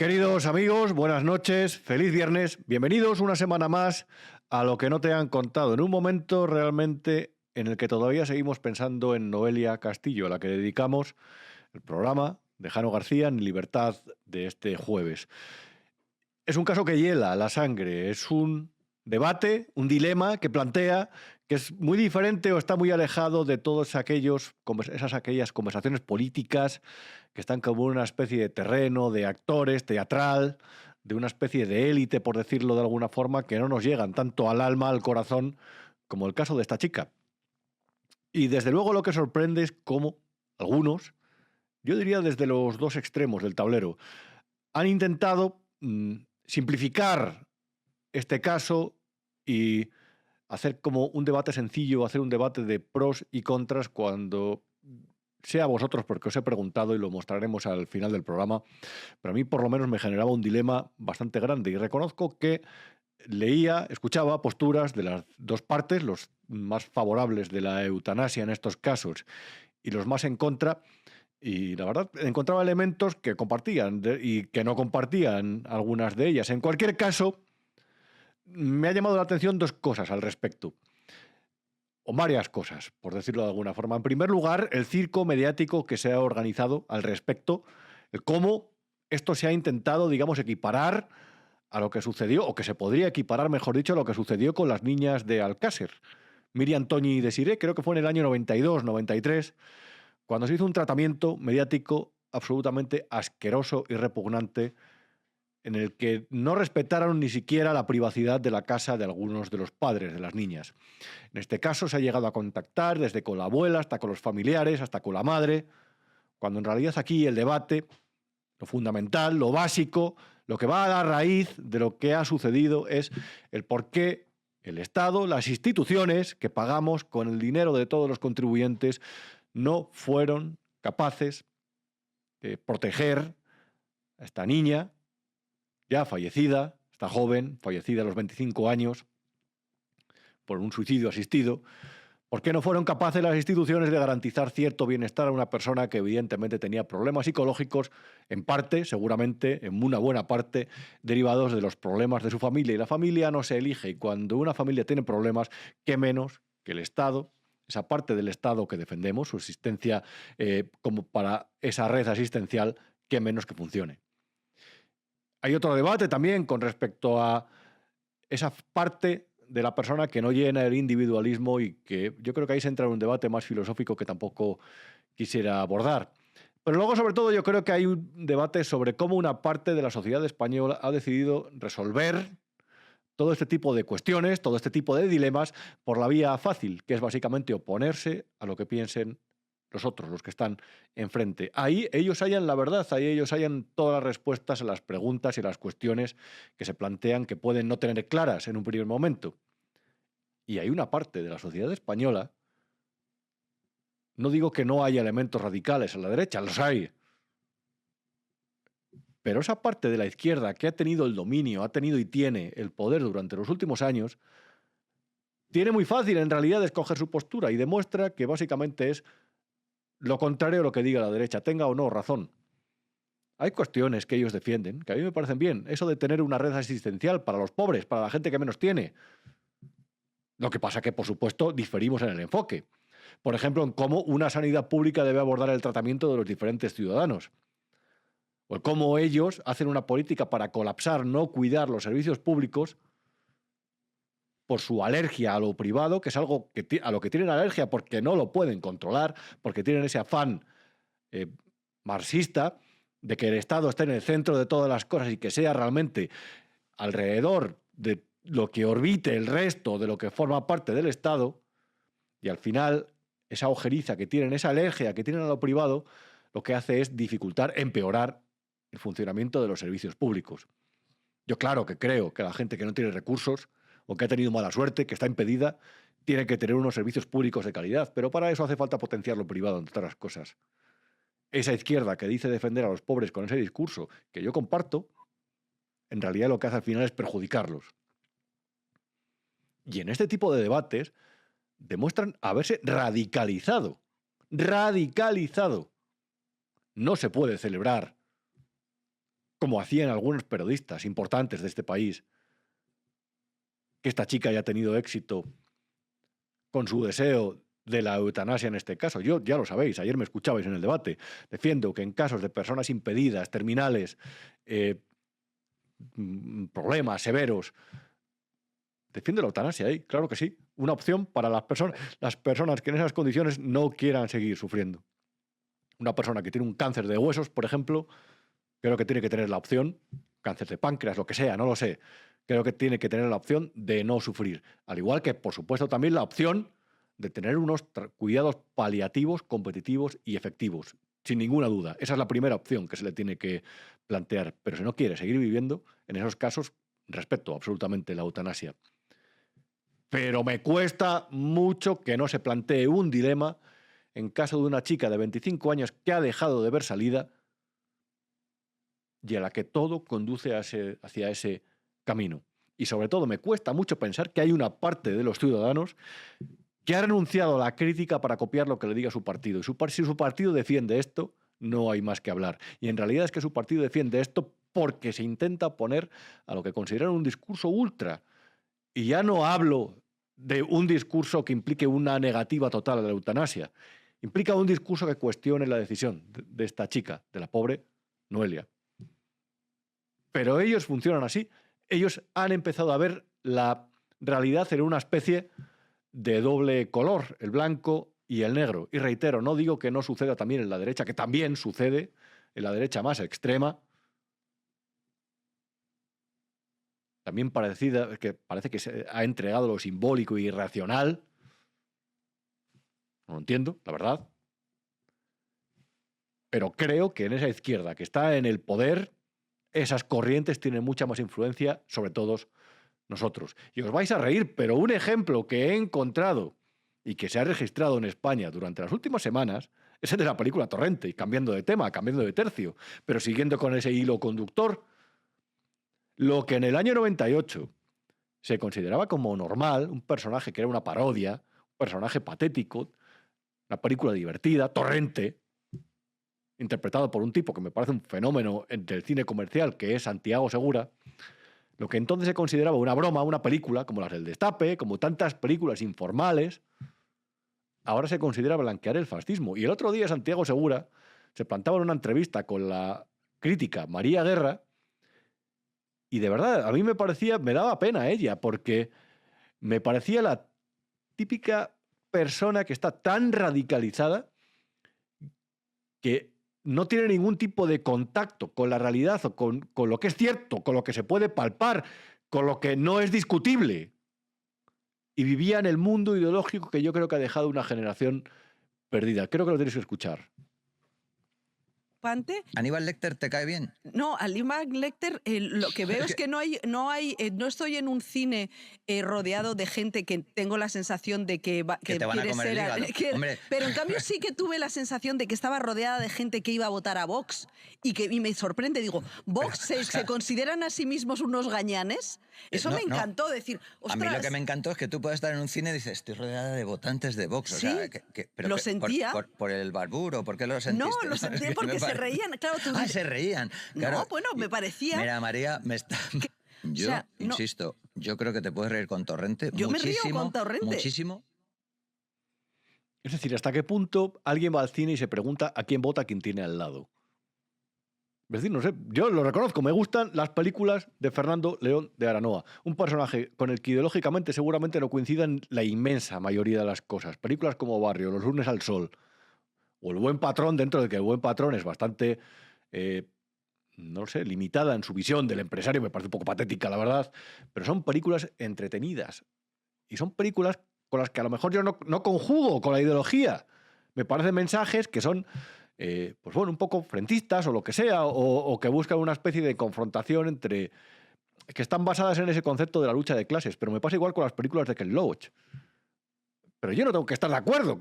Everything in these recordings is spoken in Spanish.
Queridos amigos, buenas noches, feliz viernes, bienvenidos una semana más a Lo que no te han contado, en un momento realmente en el que todavía seguimos pensando en Noelia Castillo, a la que dedicamos el programa de Jano García en Libertad de este jueves. Es un caso que hiela la sangre, es un debate, un dilema que plantea que es muy diferente o está muy alejado de todas aquellas conversaciones políticas que están como una especie de terreno de actores, teatral, de una especie de élite, por decirlo de alguna forma, que no nos llegan tanto al alma, al corazón, como el caso de esta chica. Y desde luego lo que sorprende es cómo algunos, yo diría desde los dos extremos del tablero, han intentado simplificar este caso y hacer como un debate sencillo, hacer un debate de pros y contras cuando sea vosotros, porque os he preguntado y lo mostraremos al final del programa, pero a mí por lo menos me generaba un dilema bastante grande y reconozco que leía, escuchaba posturas de las dos partes, los más favorables de la eutanasia en estos casos y los más en contra, y la verdad encontraba elementos que compartían y que no compartían algunas de ellas. En cualquier caso, me ha llamado la atención dos cosas al respecto. O varias cosas, por decirlo de alguna forma. En primer lugar, el circo mediático que se ha organizado al respecto, el cómo esto se ha intentado, digamos, equiparar a lo que sucedió, o que se podría equiparar, mejor dicho, a lo que sucedió con las niñas de Alcácer. Miriam Toñi y Desiré, creo que fue en el año 92, 93, cuando se hizo un tratamiento mediático absolutamente asqueroso y repugnante en el que no respetaron ni siquiera la privacidad de la casa de algunos de los padres de las niñas. En este caso se ha llegado a contactar desde con la abuela hasta con los familiares, hasta con la madre, cuando en realidad aquí el debate, lo fundamental, lo básico, lo que va a la raíz de lo que ha sucedido es el por qué el Estado, las instituciones que pagamos con el dinero de todos los contribuyentes, no fueron capaces de proteger a esta niña, ya fallecida, esta joven, fallecida a los 25 años, por un suicidio asistido. ¿Por qué no fueron capaces las instituciones de garantizar cierto bienestar a una persona que evidentemente tenía problemas psicológicos, en parte, seguramente, en una buena parte, derivados de los problemas de su familia? Y la familia no se elige, y cuando una familia tiene problemas, qué menos que el Estado, esa parte del Estado que defendemos, su existencia como para esa red asistencial, qué menos que funcione. Hay otro debate también con respecto a esa parte de la persona que no llena el individualismo y que yo creo que ahí se entra en un debate más filosófico que tampoco quisiera abordar. Pero luego, sobre todo, yo creo que hay un debate sobre cómo una parte de la sociedad española ha decidido resolver todo este tipo de cuestiones, todo este tipo de dilemas, por la vía fácil, que es básicamente oponerse a lo que piensen los otros, los que están enfrente. Ahí ellos hallan la verdad, ahí ellos hallan todas las respuestas a las preguntas y a las cuestiones que se plantean que pueden no tener claras en un primer momento. Y hay una parte de la sociedad española, no digo que no haya elementos radicales a la derecha, los hay, pero esa parte de la izquierda que ha tenido el dominio, ha tenido y tiene el poder durante los últimos años, tiene muy fácil en realidad escoger su postura y demuestra que básicamente es lo contrario a lo que diga la derecha, tenga o no razón. Hay cuestiones que ellos defienden, que a mí me parecen bien. Eso de tener una red asistencial para los pobres, para la gente que menos tiene. Lo que pasa que, por supuesto, diferimos en el enfoque. Por ejemplo, en cómo una sanidad pública debe abordar el tratamiento de los diferentes ciudadanos. O en cómo ellos hacen una política para colapsar, no cuidar los servicios públicos por su alergia a lo privado, que es algo a lo que tienen alergia porque no lo pueden controlar, porque tienen ese afán marxista de que el Estado esté en el centro de todas las cosas y que sea realmente alrededor de lo que orbite el resto de lo que forma parte del Estado, y al final esa ojeriza que tienen, esa alergia que tienen a lo privado, lo que hace es dificultar, empeorar el funcionamiento de los servicios públicos. Yo claro que creo que la gente que no tiene recursos o que ha tenido mala suerte, que está impedida, tiene que tener unos servicios públicos de calidad, pero para eso hace falta potenciar lo privado, entre otras cosas. Esa izquierda que dice defender a los pobres con ese discurso, que yo comparto, en realidad lo que hace al final es perjudicarlos. Y en este tipo de debates demuestran haberse radicalizado. Radicalizado. No se puede celebrar como hacían algunos periodistas importantes de este país, que esta chica haya tenido éxito con su deseo de la eutanasia en este caso. Yo, ya lo sabéis, ayer me escuchabais en el debate, defiendo que en casos de personas impedidas, terminales, problemas severos, defiendo la eutanasia ahí, claro que sí. Una opción para las personas que en esas condiciones no quieran seguir sufriendo. Una persona que tiene un cáncer de huesos, por ejemplo, creo que tiene que tener la opción, cáncer de páncreas, lo que sea, no lo sé, creo que tiene que tener la opción de no sufrir. Al igual que, por supuesto, también la opción de tener unos cuidados paliativos, competitivos y efectivos. Sin ninguna duda. Esa es la primera opción que se le tiene que plantear. Pero si no quiere seguir viviendo, en esos casos, respeto absolutamente la eutanasia. Pero me cuesta mucho que no se plantee un dilema en caso de una chica de 25 años que ha dejado de ver salida y a la que todo conduce hacia ese camino. Y sobre todo me cuesta mucho pensar que hay una parte de los ciudadanos que ha renunciado a la crítica para copiar lo que le diga su partido. Y si su partido defiende esto, no hay más que hablar. Y en realidad es que su partido defiende esto porque se intenta poner a lo que consideran un discurso ultra. Y ya no hablo de un discurso que implique una negativa total a la eutanasia. Implica un discurso que cuestione la decisión de esta chica, de la pobre Noelia. Pero ellos funcionan así. Ellos han empezado a ver la realidad en una especie de doble color, el blanco y el negro. Y reitero, no digo que no suceda también en la derecha, que también sucede en la derecha más extrema. También parece que se ha entregado lo simbólico y irracional. No lo entiendo, la verdad. Pero creo que en esa izquierda que está en el poder, esas corrientes tienen mucha más influencia sobre todos nosotros. Y os vais a reír, pero un ejemplo que he encontrado y que se ha registrado en España durante las últimas semanas es el de la película Torrente, y cambiando de tema, cambiando de tercio, pero siguiendo con ese hilo conductor. Lo que en el año 98 se consideraba como normal, un personaje que era una parodia, un personaje patético, una película divertida, Torrente, interpretado por un tipo que me parece un fenómeno del cine comercial, que es Santiago Segura. Lo que entonces se consideraba una broma, una película, como las del Destape, como tantas películas informales, ahora se considera blanquear el fascismo. Y el otro día Santiago Segura se plantaba en una entrevista con la crítica María Guerra y de verdad, a mí me daba pena ella, porque me parecía la típica persona que está tan radicalizada que no tiene ningún tipo de contacto con la realidad o con lo que es cierto, con lo que se puede palpar, con lo que no es discutible. Y vivía en el mundo ideológico que yo creo que ha dejado una generación perdida. Creo que lo tenéis que escuchar. ¿Aníbal Lecter te cae bien? No, Aníbal Lecter, lo que veo es que no estoy en un cine rodeado de gente que tengo la sensación de que te van a comer el hígado. Pero en cambio sí que tuve la sensación de que estaba rodeada de gente que iba a votar a Vox y me sorprende, digo, ¿Vox se consideran a sí mismos unos gañanes? Eso me encantó, decir, ostras. A mí lo que me encantó es que tú puedes estar en un cine y dices, estoy rodeada de votantes de Vox. Sí, o sea, pero lo sentía. ¿Por el barburo? ¿Por qué lo sentiste? No, lo sentí porque se reían. Claro, se reían. Claro. No, bueno, me parecía... Mira, María, yo, insisto, yo creo que te puedes reír con Torrente. Yo me río con Torrente. Muchísimo. Es decir, ¿hasta qué punto alguien va al cine y se pregunta a quién vota a quien tiene al lado? Es decir, no sé, yo lo reconozco, me gustan las películas de Fernando León de Aranoa, un personaje con el que ideológicamente seguramente no coincidan la inmensa mayoría de las cosas. Películas como Barrio, Los lunes al sol, o El buen patrón, dentro de que El buen patrón es bastante, no sé, limitada en su visión del empresario, me parece un poco patética, la verdad, pero son películas entretenidas. Y son películas con las que a lo mejor yo no conjugo con la ideología. Me parecen mensajes que son... pues bueno, un poco frentistas o lo que sea, o que buscan una especie de confrontación entre... que están basadas en ese concepto de la lucha de clases, pero me pasa igual con las películas de Ken Loach. Pero yo no tengo que estar de acuerdo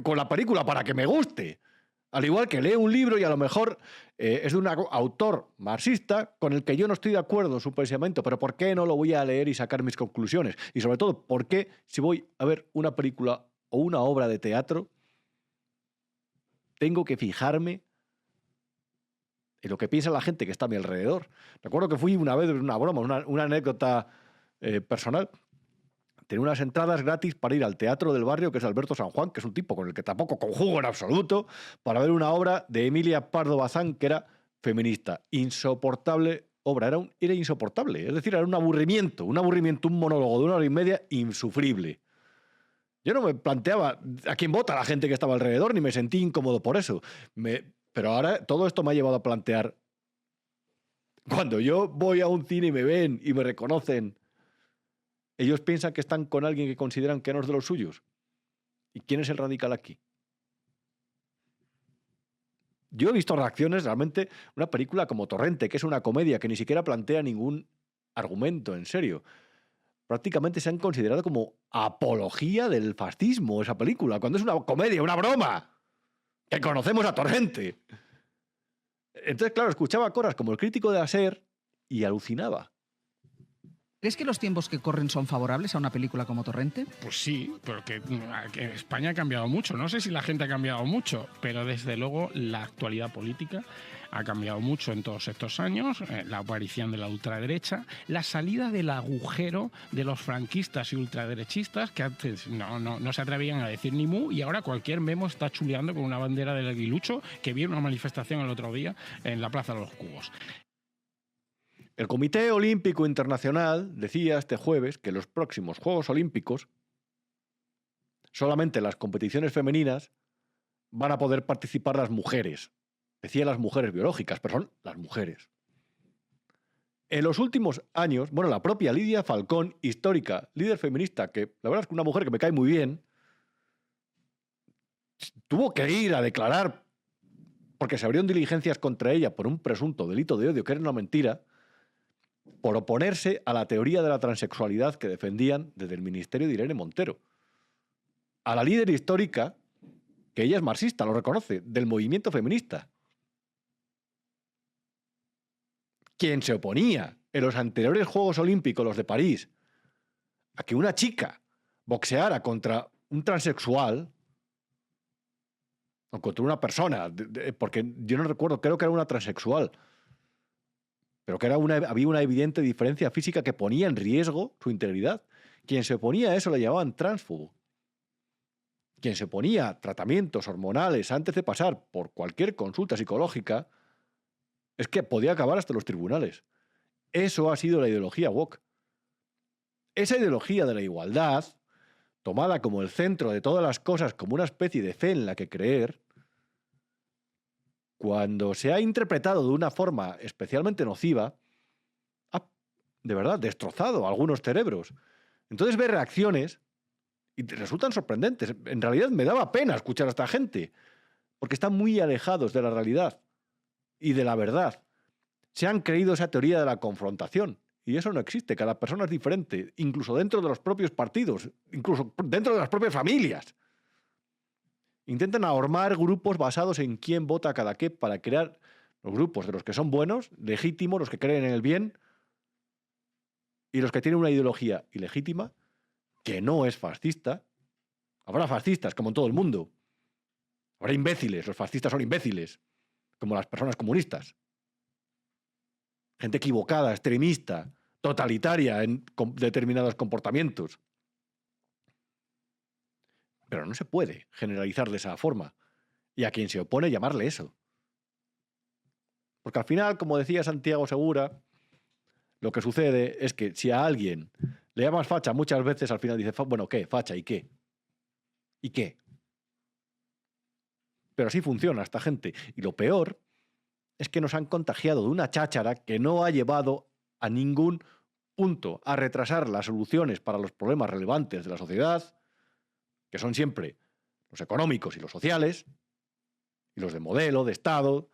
con la película para que me guste. Al igual que leo un libro y a lo mejor es de un autor marxista con el que yo no estoy de acuerdo en su pensamiento, pero ¿por qué no lo voy a leer y sacar mis conclusiones? Y sobre todo, ¿por qué si voy a ver una película o una obra de teatro tengo que fijarme en lo que piensa la gente que está a mi alrededor. Recuerdo que fui una vez, una broma, una anécdota personal. Tenía unas entradas gratis para ir al Teatro del Barrio, que es Alberto San Juan, que es un tipo con el que tampoco conjugo en absoluto, para ver una obra de Emilia Pardo Bazán, que era feminista. Insoportable obra, era insoportable. Es decir, era un aburrimiento, un monólogo de 1 hora y media insufrible. Yo no me planteaba a quién vota la gente que estaba alrededor, ni me sentí incómodo por eso. Pero ahora todo esto me ha llevado a plantear, cuando yo voy a un cine y me ven y me reconocen, ellos piensan que están con alguien que consideran que no es de los suyos. ¿Y quién es el radical aquí? Yo he visto reacciones, realmente, una película como Torrente, que es una comedia que ni siquiera plantea ningún argumento en serio. Prácticamente se han considerado como apología del fascismo esa película, cuando es una comedia, una broma, que conocemos a Torrente. Entonces, claro, escuchaba cosas como el crítico de la SER y alucinaba. ¿Crees que los tiempos que corren son favorables a una película como Torrente? Pues sí, porque España ha cambiado mucho. No sé si la gente ha cambiado mucho, pero desde luego la actualidad política ha cambiado mucho en todos estos años. La aparición de la ultraderecha, la salida del agujero de los franquistas y ultraderechistas, que antes no se atrevían a decir ni mu, y ahora cualquier memo está chuleando con una bandera del aguilucho, que vi en una manifestación el otro día en la Plaza de los Cubos. El Comité Olímpico Internacional decía este jueves que en los próximos Juegos Olímpicos solamente en las competiciones femeninas van a poder participar las mujeres. Decía las mujeres biológicas, pero son las mujeres. En los últimos años, la propia Lidia Falcón, histórica, líder feminista, que la verdad es que una mujer que me cae muy bien, tuvo que ir a declarar porque se abrieron diligencias contra ella por un presunto delito de odio, que era una mentira, por oponerse a la teoría de la transexualidad que defendían desde el ministerio de Irene Montero. A la líder histórica, que ella es marxista, lo reconoce, del movimiento feminista. Quien se oponía en los anteriores Juegos Olímpicos, los de París, a que una chica boxeara contra un transexual o contra una persona, porque yo no recuerdo, creo que era una transexual, pero que había una evidente diferencia física que ponía en riesgo su integridad. Quien se oponía a eso le llamaban transfobo. Quien se oponía a tratamientos hormonales antes de pasar por cualquier consulta psicológica es que podía acabar hasta los tribunales. Eso ha sido la ideología woke. Esa ideología de la igualdad, tomada como el centro de todas las cosas, como una especie de fe en la que creer, cuando se ha interpretado de una forma especialmente nociva, ha, de verdad, destrozado algunos cerebros. Entonces ves reacciones y te resultan sorprendentes. En realidad me daba pena escuchar a esta gente, porque están muy alejados de la realidad y de la verdad. Se han creído esa teoría de la confrontación, y eso no existe. Cada persona es diferente, incluso dentro de los propios partidos, incluso dentro de las propias familias. Intentan ahormar grupos basados en quién vota cada qué para crear los grupos de los que son buenos, legítimos, los que creen en el bien, y los que tienen una ideología ilegítima, que no es fascista. Habrá fascistas, como en todo el mundo. Habrá imbéciles, los fascistas son imbéciles, como las personas comunistas. Gente equivocada, extremista, totalitaria en determinados comportamientos. Pero no se puede generalizar de esa forma. Y a quien se opone llamarle eso. Porque al final, como decía Santiago Segura, lo que sucede es que si a alguien le llamas facha muchas veces, al final dice, bueno, ¿qué? Facha, ¿y qué? ¿Y qué? Pero así funciona esta gente. Y lo peor es que nos han contagiado de una cháchara que no ha llevado a ningún punto a retrasar las soluciones para los problemas relevantes de la sociedad, que son siempre los económicos y los sociales, y los de modelo, de Estado.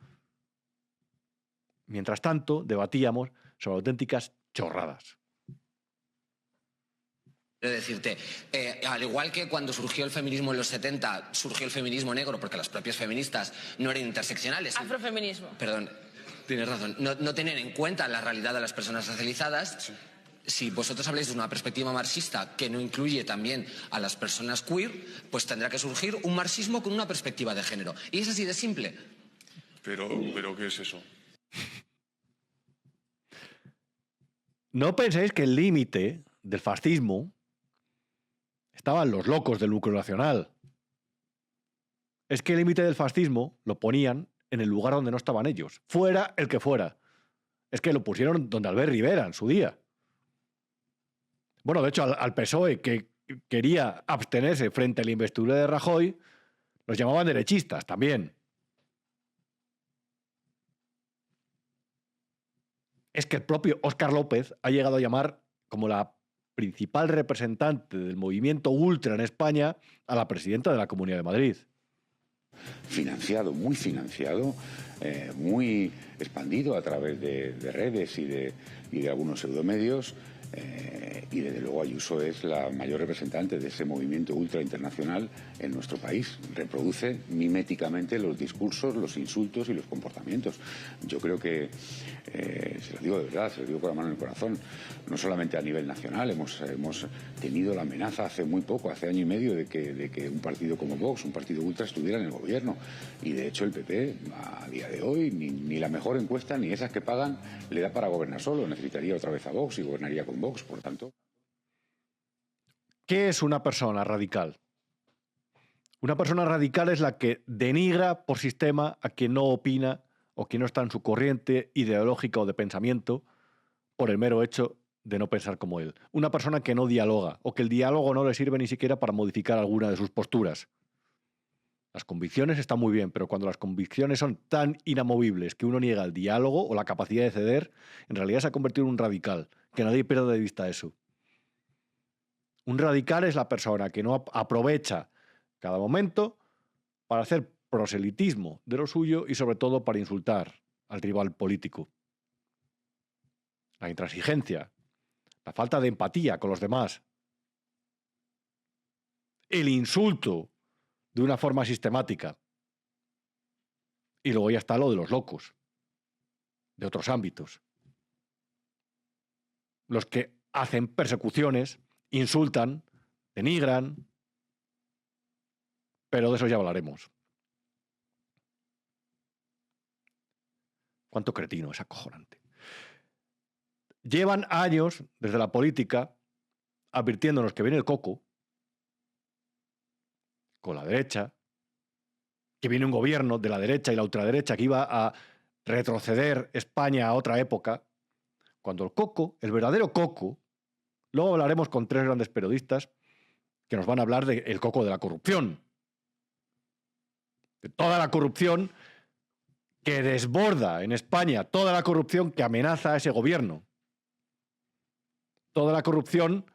Mientras tanto, debatíamos sobre auténticas chorradas. Quiero decirte, al igual que cuando surgió el feminismo en los 70, surgió el feminismo negro porque las propias feministas no eran interseccionales. Afrofeminismo. Perdón, tienes razón. No tener en cuenta la realidad de las personas racializadas. Sí. Si vosotros habláis de una perspectiva marxista que no incluye también a las personas queer, pues tendrá que surgir un marxismo con una perspectiva de género. Y es así de simple. Pero ¿qué es eso? No penséis que el límite del fascismo estaban los locos del lucro nacional. Es que el límite del fascismo lo ponían en el lugar donde no estaban ellos, fuera el que fuera. Es que lo pusieron donde Albert Rivera en su día. Bueno, de hecho, al PSOE, que quería abstenerse frente a la investidura de Rajoy, los llamaban derechistas también. Es que el propio Óscar López ha llegado a llamar como la principal representante del movimiento ultra en España a la presidenta de la Comunidad de Madrid. Financiado, muy expandido a través de redes y de algunos pseudomedios. Y desde luego Ayuso es la mayor representante de ese movimiento ultra internacional en nuestro país. Reproduce miméticamente los discursos, los insultos y los comportamientos. Yo creo que, se lo digo de verdad, se lo digo con la mano en el corazón, no solamente a nivel nacional, hemos tenido la amenaza hace muy poco, hace año y medio, de que un partido como Vox, un partido ultra, estuviera en el gobierno. Y de hecho el PP, a día de hoy, ni la mejor encuesta, ni esas que pagan, le da para gobernar solo. Necesitaría otra vez a Vox y gobernaría con Vox, por tanto. ¿Qué es una persona radical? Una persona radical es la que denigra por sistema a quien no opina o quien no está en su corriente ideológica o de pensamiento por el mero hecho de no pensar como él. Una persona que no dialoga o que el diálogo no le sirve ni siquiera para modificar alguna de sus posturas. Las convicciones están muy bien, pero cuando las convicciones son tan inamovibles que uno niega el diálogo o la capacidad de ceder, en realidad se ha convertido en un radical. Que nadie pierda de vista eso. Un radical es la persona que no aprovecha cada momento para hacer proselitismo de lo suyo y sobre todo para insultar al rival político. La intransigencia, la falta de empatía con los demás, el insulto de una forma sistemática. Y luego ya está lo de los locos, de otros ámbitos. Los que hacen persecuciones, insultan, denigran, pero de eso ya hablaremos. Cuánto cretino, es acojonante. Llevan años desde la política advirtiéndonos que viene el coco con la derecha, que viene un gobierno de la derecha y la ultraderecha que iba a retroceder España a otra época, cuando el coco, el verdadero coco, luego hablaremos con tres grandes periodistas que nos van a hablar del coco de la corrupción, de toda la corrupción que desborda en España, toda la corrupción que amenaza a ese gobierno, toda la corrupción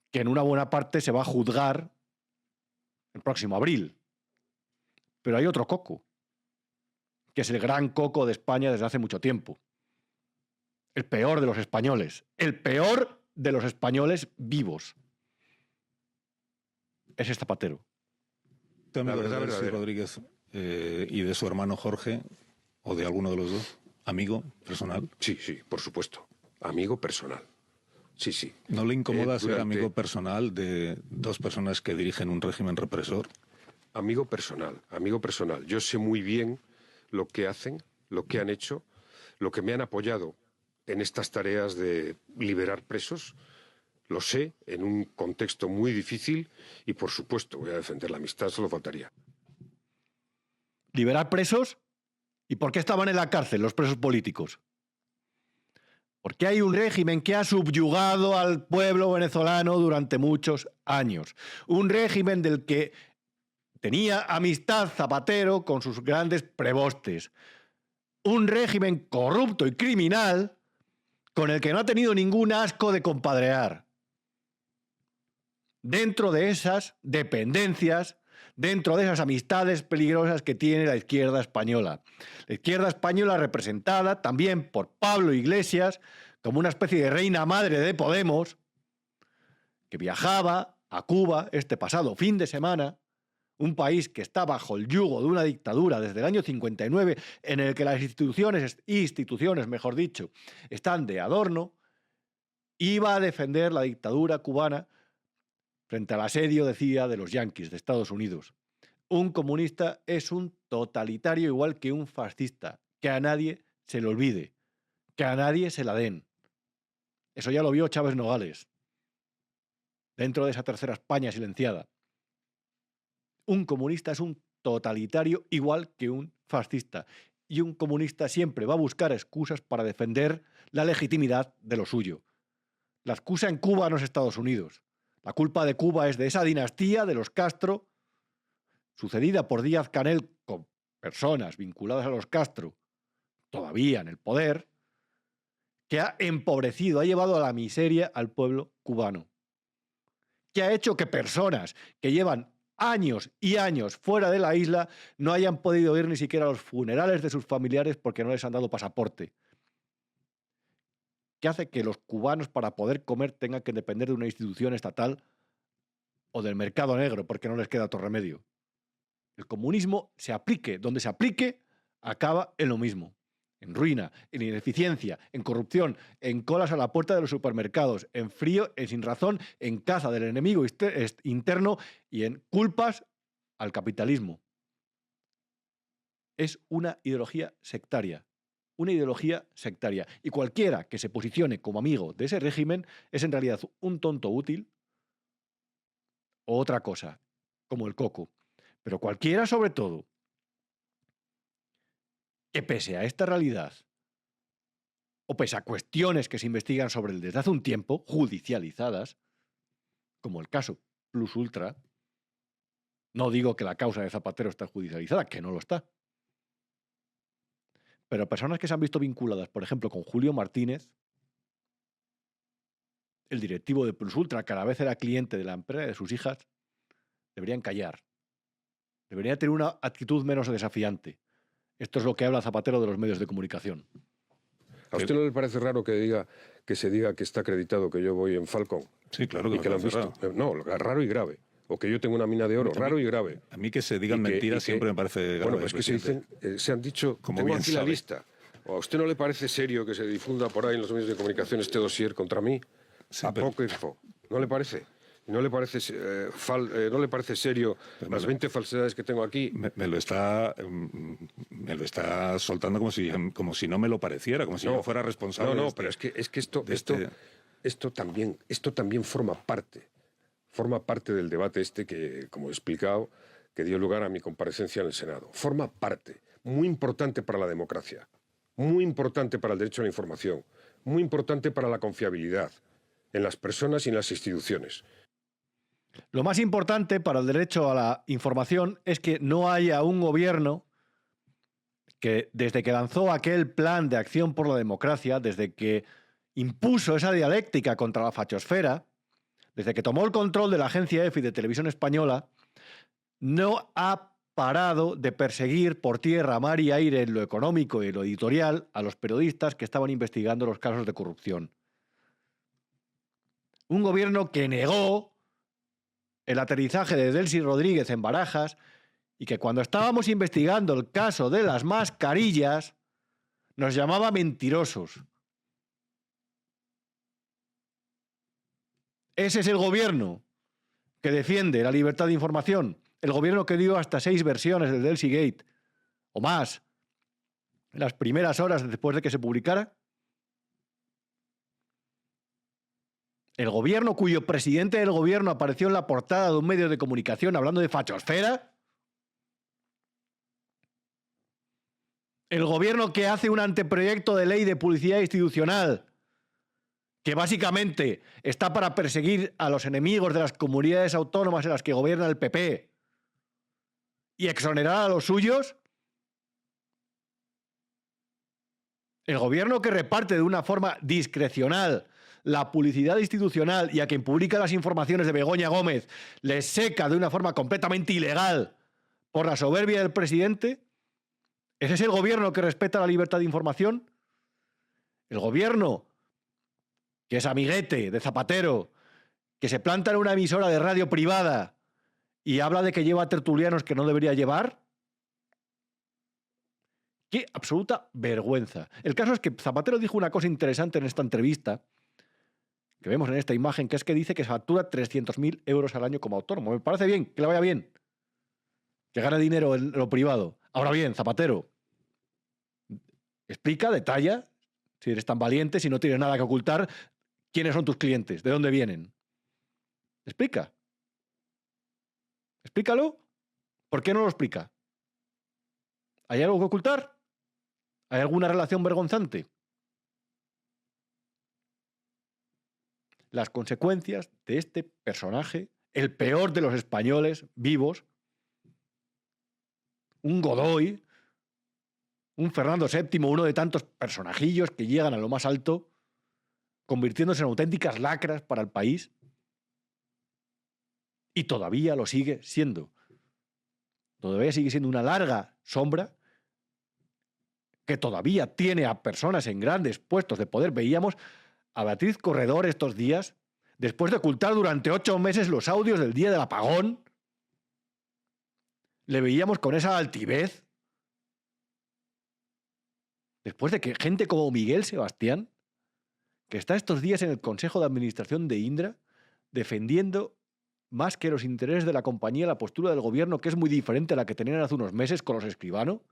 que en una buena parte se va a juzgar el próximo abril. Pero hay otro coco, que es el gran coco de España desde hace mucho tiempo. El peor de los españoles. El peor de los españoles vivos. Ese es Zapatero. La verdad, Delcy Rodríguez y de su hermano Jorge, o de alguno de los dos, amigo personal. Sí, por supuesto. Amigo personal. Sí. ¿No le incomoda ser amigo personal de dos personas que dirigen un régimen represor? Amigo personal. Yo sé muy bien lo que hacen, lo que han hecho, lo que me han apoyado en estas tareas de liberar presos. Lo sé, en un contexto muy difícil y, por supuesto, voy a defender la amistad, solo faltaría. ¿Liberar presos? ¿Y por qué estaban en la cárcel los presos políticos? Porque hay un régimen que ha subyugado al pueblo venezolano durante muchos años. Un régimen del que tenía amistad Zapatero con sus grandes prebostes. Un régimen corrupto y criminal con el que no ha tenido ningún asco de compadrear. Dentro de esas dependencias, dentro de esas amistades peligrosas que tiene la izquierda española. La izquierda española representada también por Pablo Iglesias como una especie de reina madre de Podemos, que viajaba a Cuba este pasado fin de semana, un país que está bajo el yugo de una dictadura desde el año 59, en el que las instituciones, mejor dicho, están de adorno, iba a defender la dictadura cubana frente al asedio, decía, de los yanquis de Estados Unidos. Un comunista es un totalitario igual que un fascista. Que a nadie se le olvide. Que a nadie se la den. Eso ya lo vio Chávez Nogales, dentro de esa tercera España silenciada. Un comunista es un totalitario igual que un fascista. Y un comunista siempre va a buscar excusas para defender la legitimidad de lo suyo. La excusa en Cuba no es Estados Unidos. La culpa de Cuba es de esa dinastía de los Castro, sucedida por Díaz-Canel con personas vinculadas a los Castro, todavía en el poder, que ha empobrecido, ha llevado a la miseria al pueblo cubano, que ha hecho que personas que llevan años y años fuera de la isla no hayan podido ir ni siquiera a los funerales de sus familiares porque no les han dado pasaporte, que hace que los cubanos para poder comer tengan que depender de una institución estatal o del mercado negro porque no les queda otro remedio. El comunismo, se aplique donde se aplique, acaba en lo mismo. En ruina, en ineficiencia, en corrupción, en colas a la puerta de los supermercados, en frío, en sin razón, en caza del enemigo interno y en culpas al capitalismo. Es una ideología sectaria. Una ideología sectaria. Y cualquiera que se posicione como amigo de ese régimen es en realidad un tonto útil o otra cosa, como el coco. Pero cualquiera, sobre todo, que pese a esta realidad, o pese a cuestiones que se investigan sobre él desde hace un tiempo, judicializadas, como el caso Plus Ultra, no digo que la causa de Zapatero está judicializada, que no lo está, pero personas que se han visto vinculadas, por ejemplo, con Julio Martínez, el directivo de Plus Ultra, que a la vez era cliente de la empresa de sus hijas, deberían callar. Deberían tener una actitud menos desafiante. Esto es lo que habla Zapatero de los medios de comunicación. ¿A usted no le parece raro que se diga que está acreditado que yo voy en Falcon? Sí, claro y que lo han visto. No, raro y grave. O que yo tengo una mina de oro, raro y grave. A mí que se digan mentiras siempre me parece grave. Bueno, pues que se han dicho, como tengo aquí la lista. ¿O a usted no le parece serio que se difunda por ahí en los medios de comunicación este dossier contra mí? Sí, apócrifo. ¿No le parece? ¿No le parece serio las 20 falsedades que tengo aquí? Me lo está soltando como si no me lo pareciera, como si yo fuera responsable. No, pero es que esto también forma parte del debate que, como he explicado, que dio lugar a mi comparecencia en el Senado. Forma parte, muy importante para la democracia, muy importante para el derecho a la información, muy importante para la confiabilidad en las personas y en las instituciones. Lo más importante para el derecho a la información es que no haya un gobierno que, desde que lanzó aquel plan de acción por la democracia, desde que impuso esa dialéctica contra la fachosfera, desde que tomó el control de la agencia EFE y de Televisión Española, no ha parado de perseguir por tierra, mar y aire en lo económico y en lo editorial a los periodistas que estaban investigando los casos de corrupción. Un gobierno que negó el aterrizaje de Delcy Rodríguez en Barajas y que cuando estábamos investigando el caso de las mascarillas nos llamaba mentirosos. Ese es el gobierno que defiende la libertad de información, el gobierno que dio hasta 6 versiones del Delcy Gate o más en las primeras horas después de que se publicara. El gobierno cuyo presidente del gobierno apareció en la portada de un medio de comunicación hablando de fachosfera. El gobierno que hace un anteproyecto de ley de publicidad institucional que básicamente está para perseguir a los enemigos de las comunidades autónomas en las que gobierna el PP y exonerar a los suyos. El gobierno que reparte de una forma discrecional la publicidad institucional y a quien publica las informaciones de Begoña Gómez les seca de una forma completamente ilegal por la soberbia del presidente. ¿Ese es el gobierno que respeta la libertad de información? El gobierno que es amiguete de Zapatero, que se planta en una emisora de radio privada y habla de que lleva tertulianos que no debería llevar. ¡Qué absoluta vergüenza! El caso es que Zapatero dijo una cosa interesante en esta entrevista que vemos en esta imagen, que es que dice que factura 300.000 euros al año como autónomo. Me parece bien, que le vaya bien, que gane dinero en lo privado. Ahora bien, Zapatero, explica, detalla, si eres tan valiente, si no tienes nada que ocultar, quiénes son tus clientes, de dónde vienen. Explica. Explícalo. ¿Por qué no lo explica? ¿Hay algo que ocultar? ¿Hay alguna relación vergonzante? Las consecuencias de este personaje, el peor de los españoles vivos, un Godoy, un Fernando VII, uno de tantos personajillos que llegan a lo más alto, convirtiéndose en auténticas lacras para el país, y todavía lo sigue siendo. Todavía sigue siendo una larga sombra que todavía tiene a personas en grandes puestos de poder. Veíamos a Beatriz Corredor estos días, después de ocultar durante 8 meses los audios del día del apagón, le veíamos con esa altivez. Después de que gente como Miguel Sebastián, que está estos días en el Consejo de Administración de Indra, defendiendo más que los intereses de la compañía la postura del gobierno, que es muy diferente a la que tenían hace unos meses con los Escribano,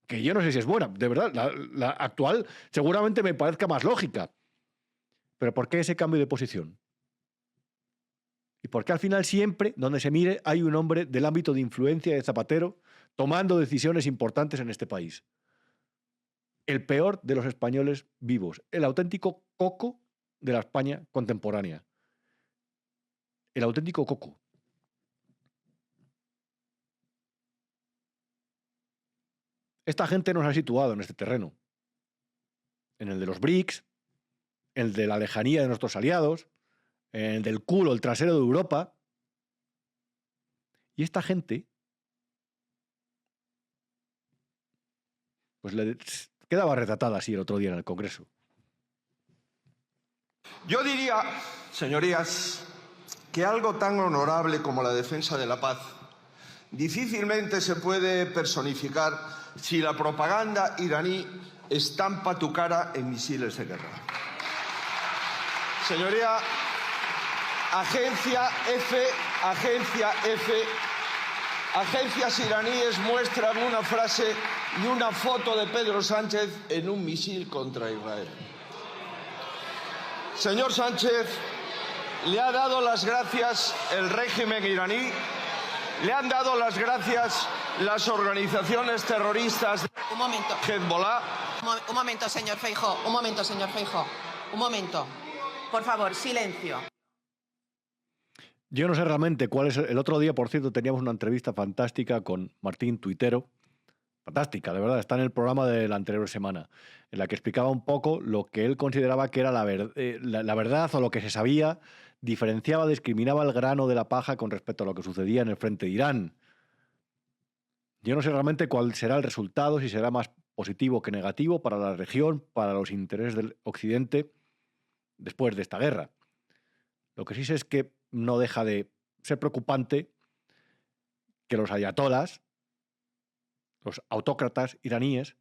que yo no sé si es buena, de verdad, la actual seguramente me parezca más lógica. Pero ¿por qué ese cambio de posición? ¿Y por qué al final siempre, donde se mire, hay un hombre del ámbito de influencia de Zapatero tomando decisiones importantes en este país? El peor de los españoles vivos, el auténtico coco de la España contemporánea. El auténtico coco. Esta gente nos ha situado en este terreno. En el de los BRICS, en el de la lejanía de nuestros aliados, en el del culo, el trasero de Europa. Y esta gente pues le quedaba retratada así el otro día en el Congreso. Yo diría, señorías, que algo tan honorable como la defensa de la paz difícilmente se puede personificar si la propaganda iraní estampa tu cara en misiles de guerra. Señoría, agencias iraníes muestran una frase y una foto de Pedro Sánchez en un misil contra Israel. Señor Sánchez, le ha dado las gracias el régimen iraní, le han dado las gracias las organizaciones terroristas de Hezbollah. Un momento, señor Feijóo. Un momento, señor Feijóo. Un momento. Por favor, silencio. Yo no sé realmente cuál es. El otro día, por cierto, teníamos una entrevista fantástica con Martín Tuitero. Fantástica, de verdad. Está en el programa de la anterior semana, en la que explicaba un poco lo que él consideraba que era la verdad o lo que se sabía, diferenciaba, discriminaba el grano de la paja con respecto a lo que sucedía en el frente de Irán. Yo no sé realmente cuál será el resultado, si será más positivo que negativo para la región, para los intereses del Occidente después de esta guerra. Lo que sí sé es que no deja de ser preocupante que los ayatolás, los autócratas iraníes,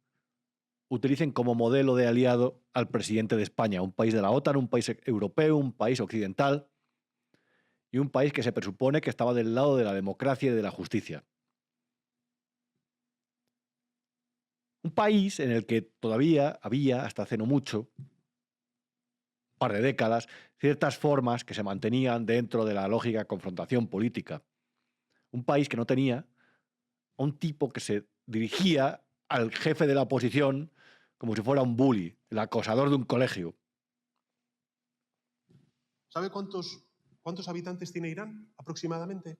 utilicen como modelo de aliado al presidente de España, un país de la OTAN, un país europeo, un país occidental y un país que se presupone que estaba del lado de la democracia y de la justicia. Un país en el que todavía había, hasta hace no mucho, un par de décadas, ciertas formas que se mantenían dentro de la lógica confrontación política. Un país que no tenía a un tipo que se dirigía al jefe de la oposición como si fuera un bully, el acosador de un colegio. ¿Sabe cuántos habitantes tiene Irán aproximadamente?